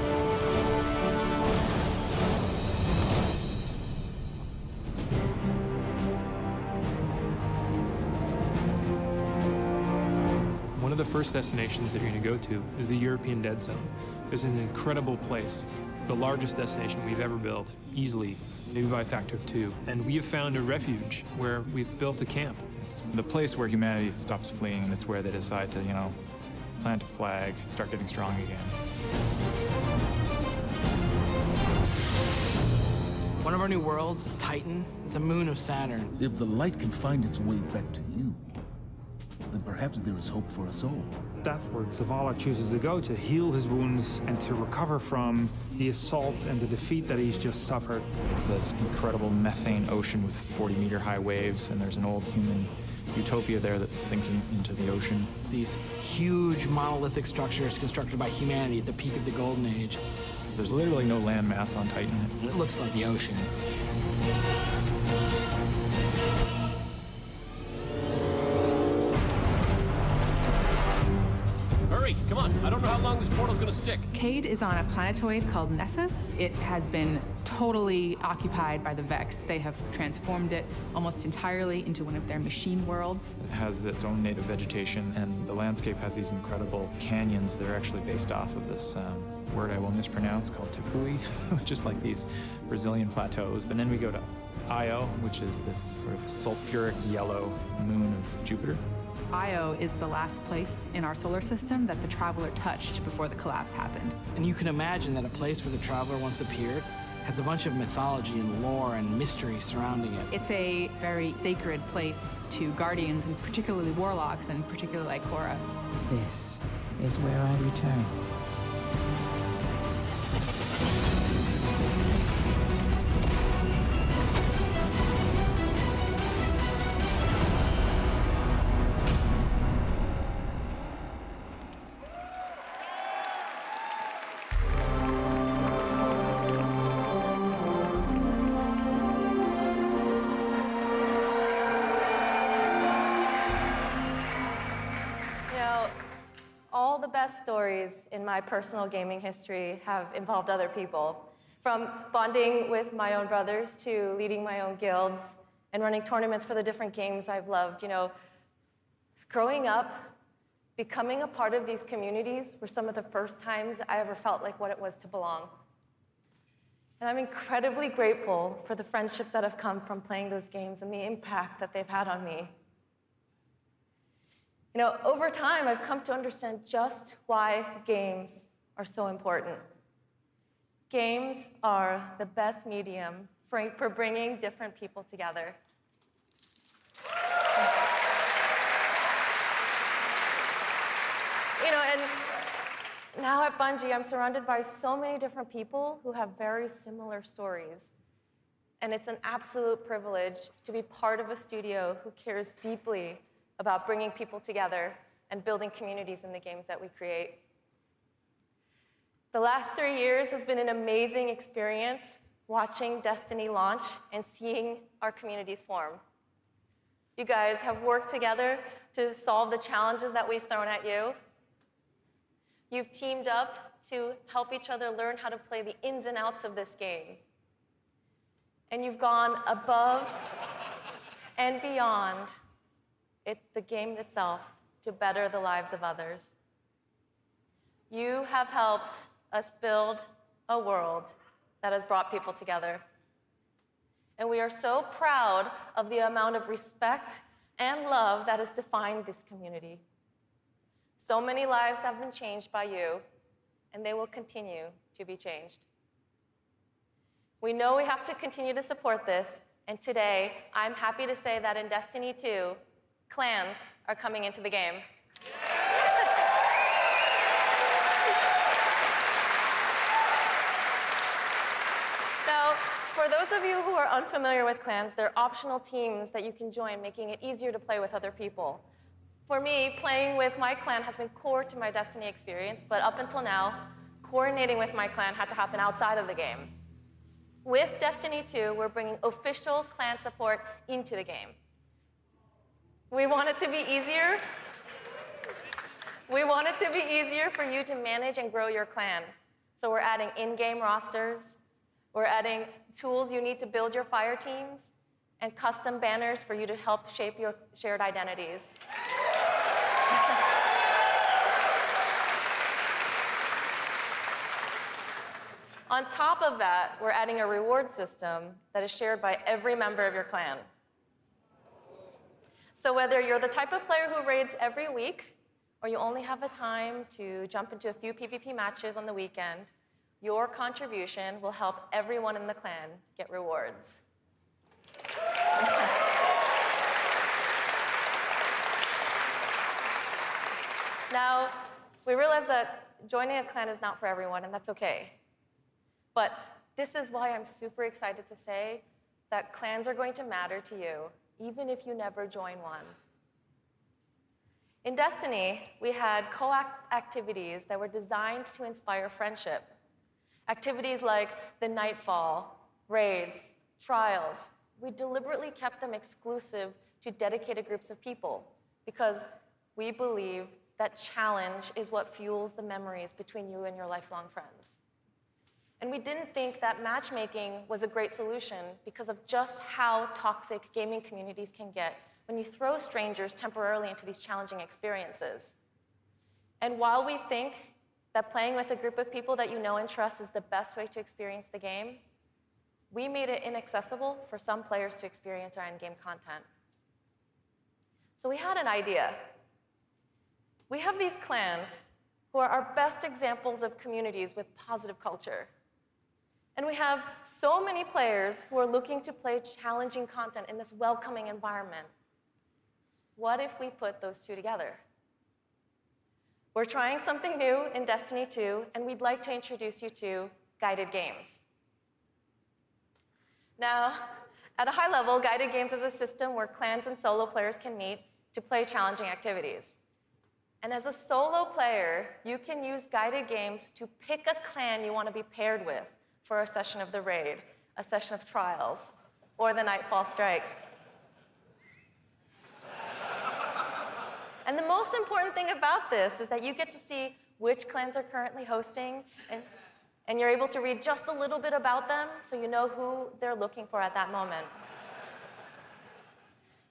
One of the first destinations that you're going to go to is the European Dead Zone. This is an incredible place. It's the largest destination we've ever built, easily, maybe by a factor of 2. And we have found a refuge where we've built a camp. It's the place where humanity stops fleeing, and it's where they decide to, plant a flag, start getting strong again. One of our new worlds is Titan. It's a moon of Saturn. If the light can find its way back to you, then perhaps there is hope for us all. That's where Zavala chooses to go, to heal his wounds and to recover from the assault and the defeat that he's just suffered. It's this incredible methane ocean with 40-meter high waves, and there's an old human utopia there that's sinking into the ocean. These huge monolithic structures constructed by humanity at the peak of the Golden Age. There's literally no land mass on Titan. It looks like the ocean. Hurry, come on. I don't know how long this portal's gonna stick. Cayde is on a planetoid called Nessus. It has been totally occupied by the Vex. They have transformed it almost entirely into one of their machine worlds. It has its own native vegetation, and the landscape has these incredible canyons that are actually based off of this word I will mispronounce called Tepui, which is like these Brazilian plateaus. And then we go to Io, which is this sort of sulfuric yellow moon of Jupiter. Io is the last place in our solar system that the Traveler touched before the collapse happened. And you can imagine that a place where the Traveler once appeared has a bunch of mythology and lore and mystery surrounding it. It's a very sacred place to Guardians, and particularly Warlocks, and particularly Ikora. This is where I return. best stories in my personal gaming history have involved other people. From bonding with my own brothers to leading my own guilds and running tournaments for the different games I've loved. You know, growing up, becoming a part of these communities were some of the first times I ever felt like what it was to belong. And I'm incredibly grateful for the friendships that have come from playing those games and the impact that they've had on me. You know, over time, I've come to understand just why games are so important. Games are the best medium for bringing different people together. You know, and now at Bungie, I'm surrounded by so many different people who have very similar stories. And it's an absolute privilege to be part of a studio who cares deeply about bringing people together and building communities in the games that we create. The last 3 years has been an amazing experience watching Destiny launch and seeing our communities form. You guys have worked together to solve the challenges that we've thrown at you. You've teamed up to help each other learn how to play the ins and outs of this game. And you've gone above and beyond the game itself to better the lives of others. You have helped us build a world that has brought people together. And we are so proud of the amount of respect and love that has defined this community. So many lives have been changed by you, and they will continue to be changed. We know we have to continue to support this, and today, I'm happy to say that in Destiny 2, clans are coming into the game. Now, for those of you who are unfamiliar with clans, they're optional teams that you can join, making it easier to play with other people. For me, playing with my clan has been core to my Destiny experience, but up until now, coordinating with my clan had to happen outside of the game. With Destiny 2, we're bringing official clan support into the game. We want it to be easier. We want it to be easier for you to manage and grow your clan. So we're adding in-game rosters. We're adding tools you need to build your fire teams and custom banners for you to help shape your shared identities. On top of that, we're adding a reward system that is shared by every member of your clan. So whether you're the type of player who raids every week, or you only have the time to jump into a few PvP matches on the weekend, your contribution will help everyone in the clan get rewards. Now, we realize that joining a clan is not for everyone, and that's okay. But this is why I'm super excited to say that clans are going to matter to you, even if you never join one. In Destiny, we had co-op activities that were designed to inspire friendship. Activities like the Nightfall, raids, trials. We deliberately kept them exclusive to dedicated groups of people because we believe that challenge is what fuels the memories between you and your lifelong friends. And we didn't think that matchmaking was a great solution because of just how toxic gaming communities can get when you throw strangers temporarily into these challenging experiences. And while we think that playing with a group of people that you know and trust is the best way to experience the game, we made it inaccessible for some players to experience our in-game content. So we had an idea. We have these clans who are our best examples of communities with positive culture. And we have so many players who are looking to play challenging content in this welcoming environment. What if we put those two together? We're trying something new in Destiny 2, and we'd like to introduce you to guided games. Now, at a high level, guided games is a system where clans and solo players can meet to play challenging activities. And as a solo player, you can use guided games to pick a clan you want to be paired with for a session of the raid, a session of trials, or the Nightfall Strike. And the most important thing about this is that you get to see which clans are currently hosting, and you're able to read just a little bit about them so you know who they're looking for at that moment.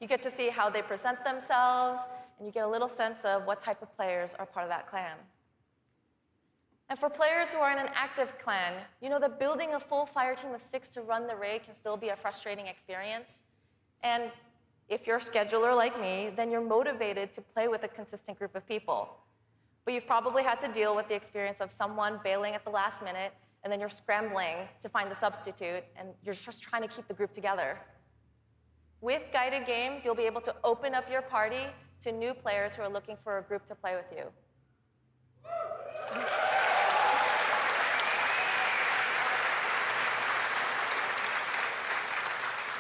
You get to see how they present themselves, and you get a little sense of what type of players are part of that clan. And for players who are in an active clan, you know that building a full fire team of 6 to run the raid can still be a frustrating experience. And if you're a scheduler like me, then you're motivated to play with a consistent group of people. But you've probably had to deal with the experience of someone bailing at the last minute, and then you're scrambling to find the substitute, and you're just trying to keep the group together. With guided games, you'll be able to open up your party to new players who are looking for a group to play with you.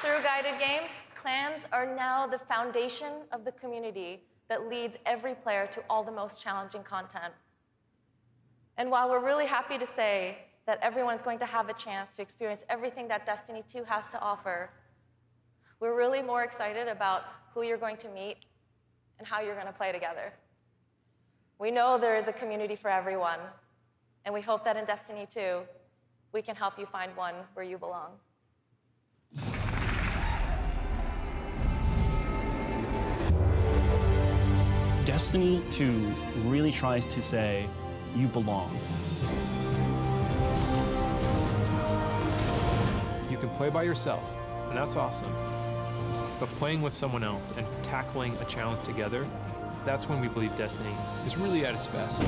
Through guided games, clans are now the foundation of the community that leads every player to all the most challenging content. And while we're really happy to say that everyone is going to have a chance to experience everything that Destiny 2 has to offer, we're really more excited about who you're going to meet and how you're going to play together. We know there is a community for everyone, and we hope that in Destiny 2, we can help you find one where you belong. Destiny 2 really tries to say, you belong. You can play by yourself, and that's awesome. But playing with someone else and tackling a challenge together, that's when we believe Destiny is really at its best.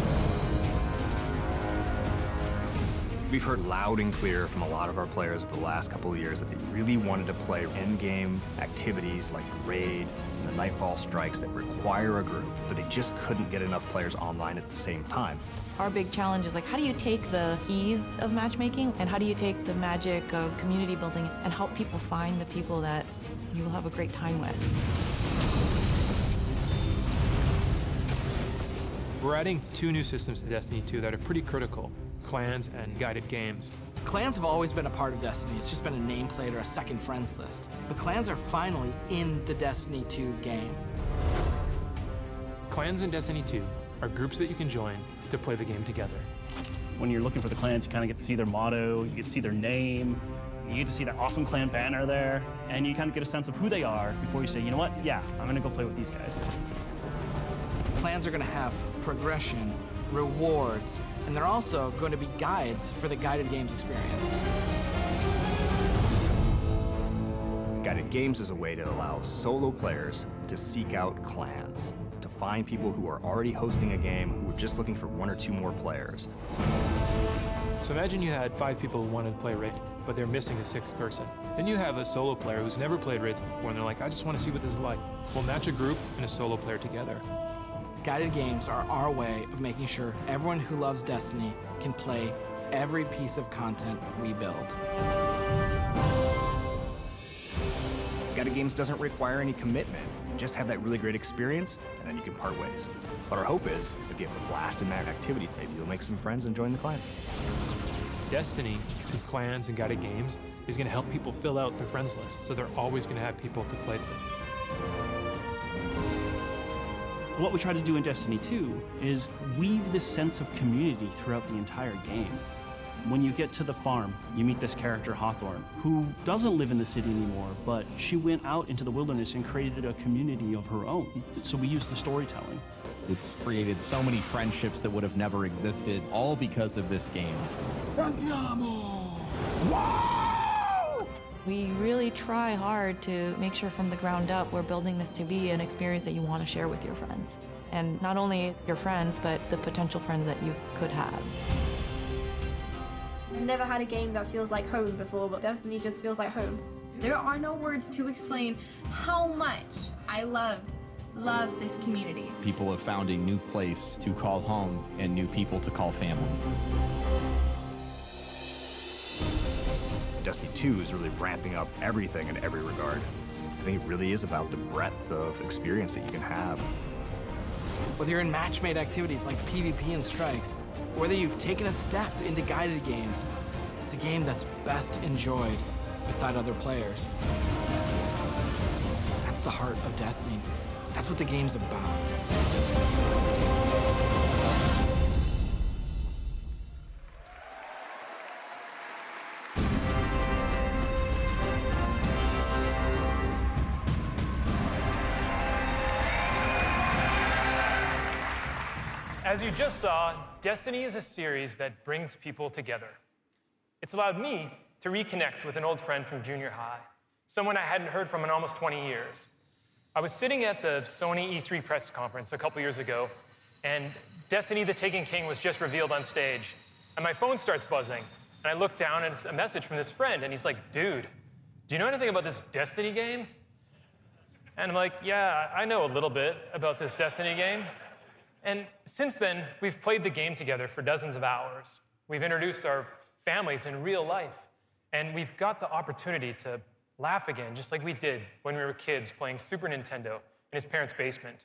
We've heard loud and clear from a lot of our players over the last couple of years that they really wanted to play endgame activities like the raid and the Nightfall strikes that require a group, but they just couldn't get enough players online at the same time. Our big challenge is like, how do you take the ease of matchmaking and how do you take the magic of community building and help people find the people that you will have a great time with? We're adding 2 new systems to Destiny 2 that are pretty critical: clans and guided games. Clans have always been a part of Destiny. It's just been a nameplate or a second friends list. But clans are finally in the Destiny 2 game. Clans in Destiny 2 are groups that you can join to play the game together. When you're looking for the clans, you kind of get to see their motto, you get to see their name, you get to see that awesome clan banner there, and you kind of get a sense of who they are before you say, you know what, yeah, I'm gonna go play with these guys. Clans are going to have progression, rewards, and they're also going to be guides for the guided games experience. Guided Games is a way to allow solo players to seek out clans, to find people who are already hosting a game who are just looking for 1 or 2 more players. So imagine you had 5 people who wanted to play Raid, but they're missing a 6th person. Then you have a solo player who's never played Raids before, and they're like, I just want to see what this is like. We'll match a group and a solo player together. Guided games are our way of making sure everyone who loves Destiny can play every piece of content we build. Guided Games doesn't require any commitment. You can just have that really great experience, and then you can part ways. But our hope is, if you have a blast in that activity, maybe you'll make some friends and join the clan. Destiny, through clans and guided games, is going to help people fill out their friends list, so they're always going to have people to play with. What we try to do in Destiny 2 is weave this sense of community throughout the entire game. When you get to the farm, you meet this character, Hawthorne, who doesn't live in the city anymore, but she went out into the wilderness and created a community of her own. So we use the storytelling. It's created so many friendships that would have never existed, all because of this game. Andiamo! We really try hard to make sure from the ground up we're building this to be an experience that you want to share with your friends. And not only your friends, but the potential friends that you could have. I've never had a game that feels like home before, but Destiny just feels like home. There are no words to explain how much I love this community. People have found a new place to call home and new people to call family. Destiny 2 is really ramping up everything in every regard. I think it really is about the breadth of experience that you can have. Whether you're in match-made activities like PvP and strikes, or whether you've taken a step into guided games, it's a game that's best enjoyed beside other players. That's the heart of Destiny. That's what the game's about. As you just saw, Destiny is a series that brings people together. It's allowed me to reconnect with an old friend from junior high, someone I hadn't heard from in almost 20 years. I was sitting at the Sony E3 press conference a couple years ago, and Destiny the Taken King was just revealed on stage. And my phone starts buzzing, and I look down, and it's a message from this friend, and he's like, dude, do you know anything about this Destiny game? And I'm like, yeah, I know a little bit about this Destiny game. And since then, we've played the game together for dozens of hours. We've introduced our families in real life, and we've got the opportunity to laugh again, just like we did when we were kids playing Super Nintendo in his parents' basement.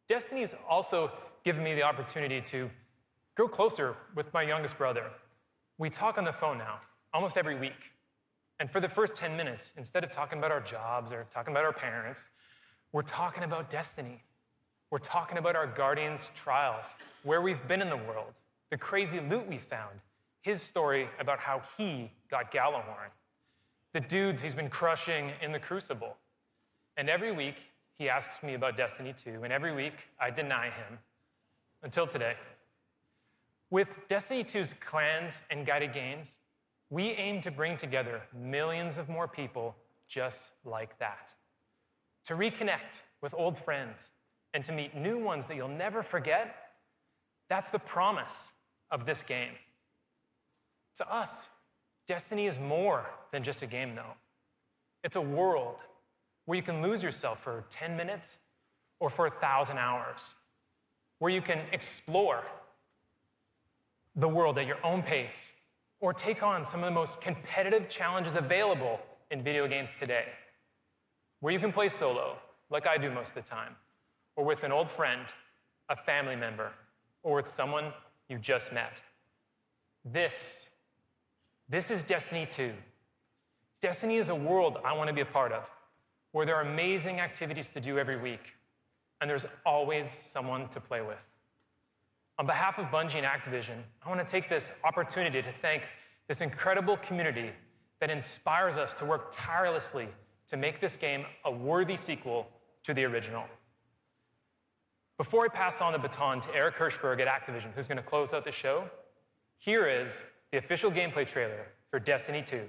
Destiny's also given me the opportunity to grow closer with my youngest brother. We talk on the phone now, almost every week. And for the first 10 minutes, instead of talking about our jobs or talking about our parents, we're talking about Destiny. We're talking about our Guardians' trials, where we've been in the world, the crazy loot we found, his story about how he got Gjallarhorn, the dudes he's been crushing in the Crucible. And every week, he asks me about Destiny 2, and every week, I deny him, until today. With Destiny 2's clans and guided games, we aim to bring together millions of more people just like that. To reconnect with old friends and to meet new ones that you'll never forget, that's the promise of this game. To us, Destiny is more than just a game, though. It's a world where you can lose yourself for 10 minutes or for 1,000 hours, where you can explore the world at your own pace, or take on some of the most competitive challenges available in video games today, where you can play solo, like I do most of the time, or with an old friend, a family member, or with someone you just met. This is Destiny 2. Destiny is a world I want to be a part of, where there are amazing activities to do every week, and there's always someone to play with. On behalf of Bungie and Activision, I want to take this opportunity to thank this incredible community that inspires us to work tirelessly to make this game a worthy sequel to the original. Before I pass on the baton to Eric Hirschberg at Activision, who's going to close out the show, here is the official gameplay trailer for Destiny 2.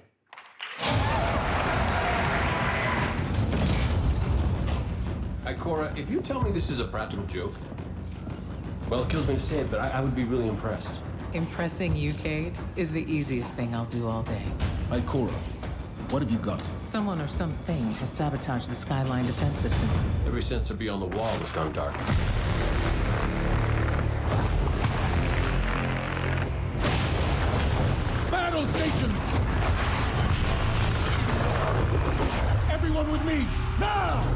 Ikora, if you tell me this is a practical joke, well, it kills me to say it, but I would be really impressed. Impressing you, Cade, is the easiest thing I'll do all day. Ikora, what have you got? Someone or something has sabotaged the Skyline defense systems. Every sensor beyond the wall has gone dark. Battle stations! Everyone with me, now!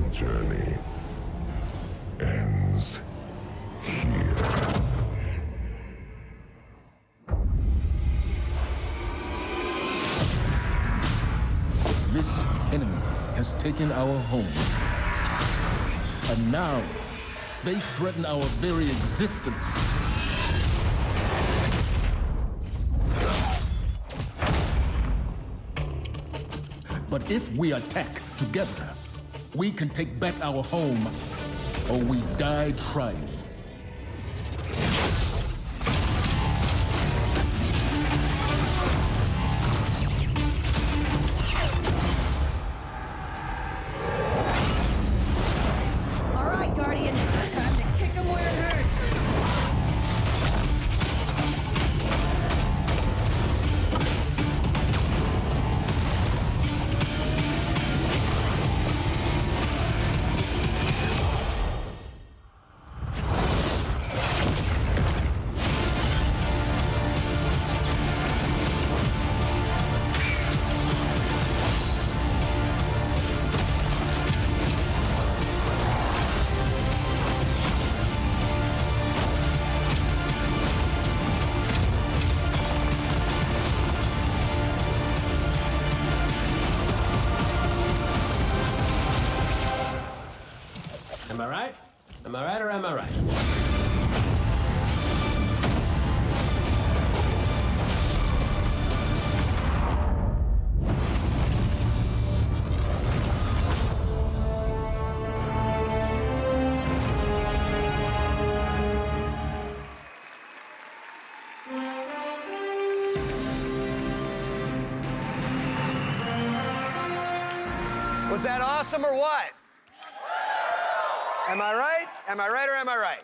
Journey ends here. This enemy has taken our home. And now, they threaten our very existence. But if we attack together, we can take back our home, or we die trying. All right, Guardian, time to kick him where it hurts. Am I right? Am I right or am I right? Was that awesome or what? Am I right? Am I right or am I right?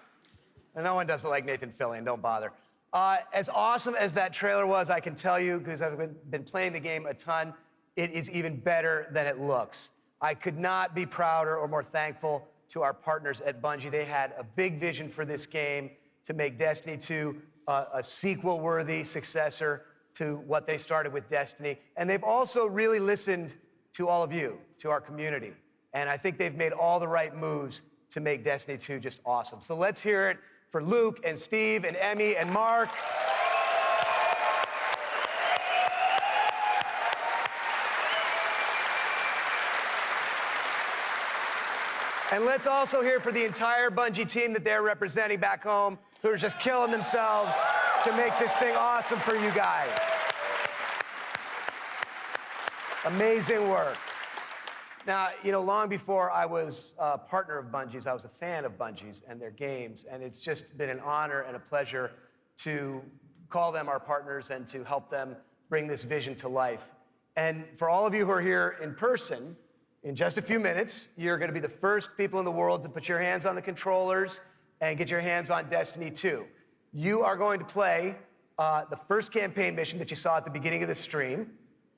And no one doesn't like Nathan Fillion, don't bother. As awesome as that trailer was, I can tell you, because I've been playing the game a ton, it is even better than it looks. I could not be prouder or more thankful to our partners at Bungie. They had a big vision for this game to make Destiny 2 a sequel-worthy successor to what they started with Destiny. And they've also really listened to all of you, to our community. And I think they've made all the right moves to make Destiny 2 just awesome. So let's hear it for Luke and Steve and Emmy and Mark. And let's also hear for the entire Bungie team that they're representing back home, who are just killing themselves to make this thing awesome for you guys. Amazing work. Now, you know, long before I was a partner of Bungie's, I was a fan of Bungie's and their games, and it's just been an honor and a pleasure to call them our partners and to help them bring this vision to life. And for all of you who are here in person, in just a few minutes, you're going to be the first people in the world to put your hands on the controllers and get your hands on Destiny 2. You are going to play the first campaign mission that you saw at the beginning of the stream.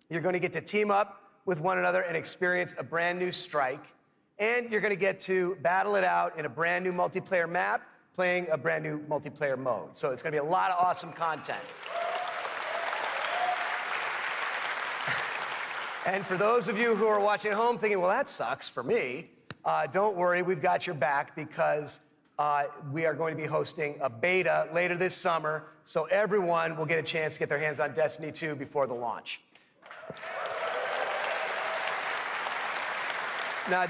You're going to get to team up with one another and experience a brand new strike. And you're going to get to battle it out in a brand new multiplayer map, playing a brand new multiplayer mode. So it's going to be a lot of awesome content. And for those of you who are watching at home thinking, well, that sucks for me, don't worry, we've got your back, because we are going to be hosting a beta later this summer, so everyone will get a chance to get their hands on Destiny 2 before the launch. Now,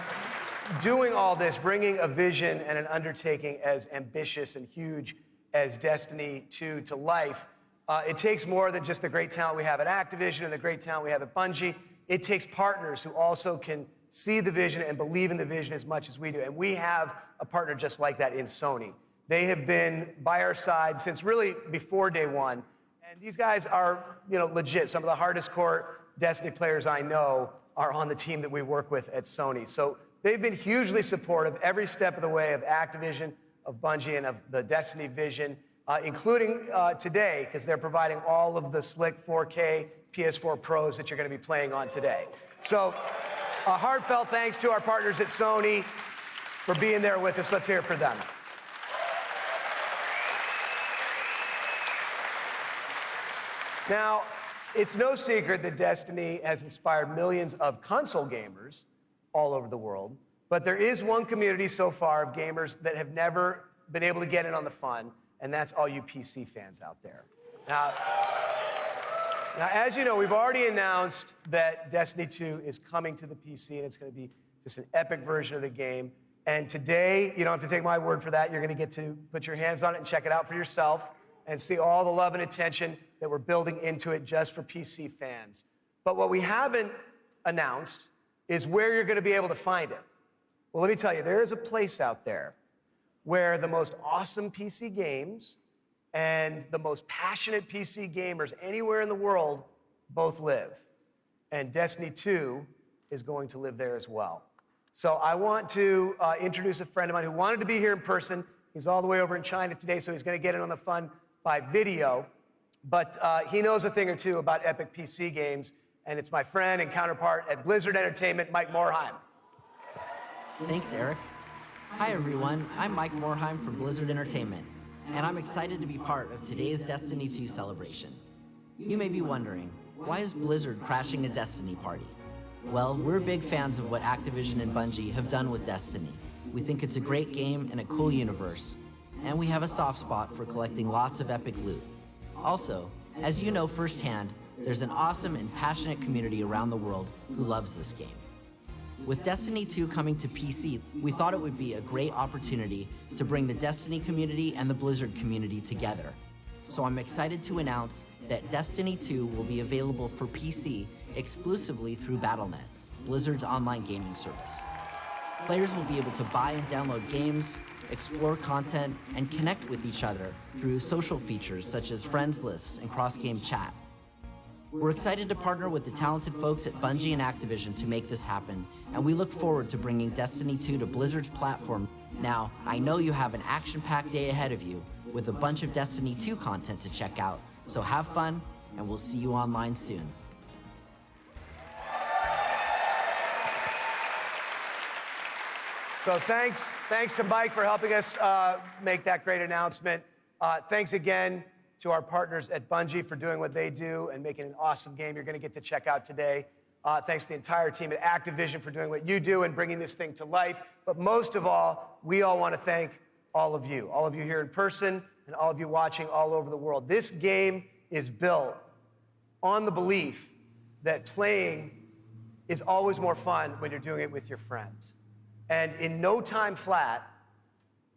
doing all this, bringing a vision and an undertaking as ambitious and huge as Destiny 2 to life, it takes more than just the great talent we have at Activision and the great talent we have at Bungie. It takes partners who also can see the vision and believe in the vision as much as we do. And we have a partner just like that in Sony. They have been by our side since really before day one. And these guys are, you know, legit. Some of the hardest core Destiny players I know are on the team that we work with at Sony. So they've been hugely supportive every step of the way of Activision, of Bungie, and of the Destiny vision, including today, because they're providing all of the slick 4K PS4 Pros that you're going to be playing on today. So a heartfelt thanks to our partners at Sony for being there with us. Let's hear it for them. Now, it's no secret that Destiny has inspired millions of console gamers all over the world, but there is one community so far of gamers that have never been able to get in on the fun, and that's all you PC fans out there. Now, as you know, we've already announced that Destiny 2 is coming to the PC, and it's going to be just an epic version of the game. And today, you don't have to take my word for that. You're going to get to put your hands on it and check it out for yourself and see all the love and attention that we're building into it just for PC fans. But what we haven't announced is where you're going to be able to find it. Well, let me tell you, there is a place out there where the most awesome PC games and the most passionate PC gamers anywhere in the world both live. And Destiny 2 is going to live there as well. So I want to introduce a friend of mine who wanted to be here in person. He's all the way over in China today, so he's going to get in on the fun by video. But he knows a thing or two about epic PC games, and it's my friend and counterpart at Blizzard Entertainment, Mike Morhaime. Thanks, Eric. Hi, everyone. I'm Mike Morhaime from Blizzard Entertainment, and I'm excited to be part of today's Destiny 2 celebration. You may be wondering, why is Blizzard crashing a Destiny party? Well, we're big fans of what Activision and Bungie have done with Destiny. We think it's a great game and a cool universe, and we have a soft spot for collecting lots of epic loot. Also, as you know firsthand, there's an awesome and passionate community around the world who loves this game. With Destiny 2 coming to PC, we thought it would be a great opportunity to bring the Destiny community and the Blizzard community together. So I'm excited to announce that Destiny 2 will be available for PC exclusively through Battle.net, Blizzard's online gaming service. Players will be able to buy and download games, explore content, and connect with each other through social features such as friends lists and cross-game chat. We're excited to partner with the talented folks at Bungie and Activision to make this happen, and we look forward to bringing Destiny 2 to Blizzard's platform. Now, I know you have an action-packed day ahead of you with a bunch of Destiny 2 content to check out, so have fun, and we'll see you online soon. So thanks to Mike for helping us make that great announcement. Thanks again to our partners at Bungie for doing what they do and making an awesome game you're going to get to check out today. Thanks to the entire team at Activision for doing what you do and bringing this thing to life. But most of all, we all want to thank all of you here in person and all of you watching all over the world. This game is built on the belief that playing is always more fun when you're doing it with your friends. And in no time flat,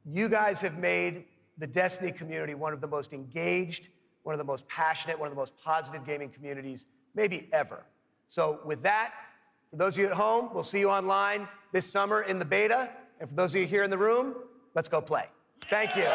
you guys have made the Destiny community one of the most engaged, one of the most passionate, one of the most positive gaming communities maybe ever. So with that, for those of you at home, we'll see you online this summer in the beta. And for those of you here in the room, let's go play. Thank you.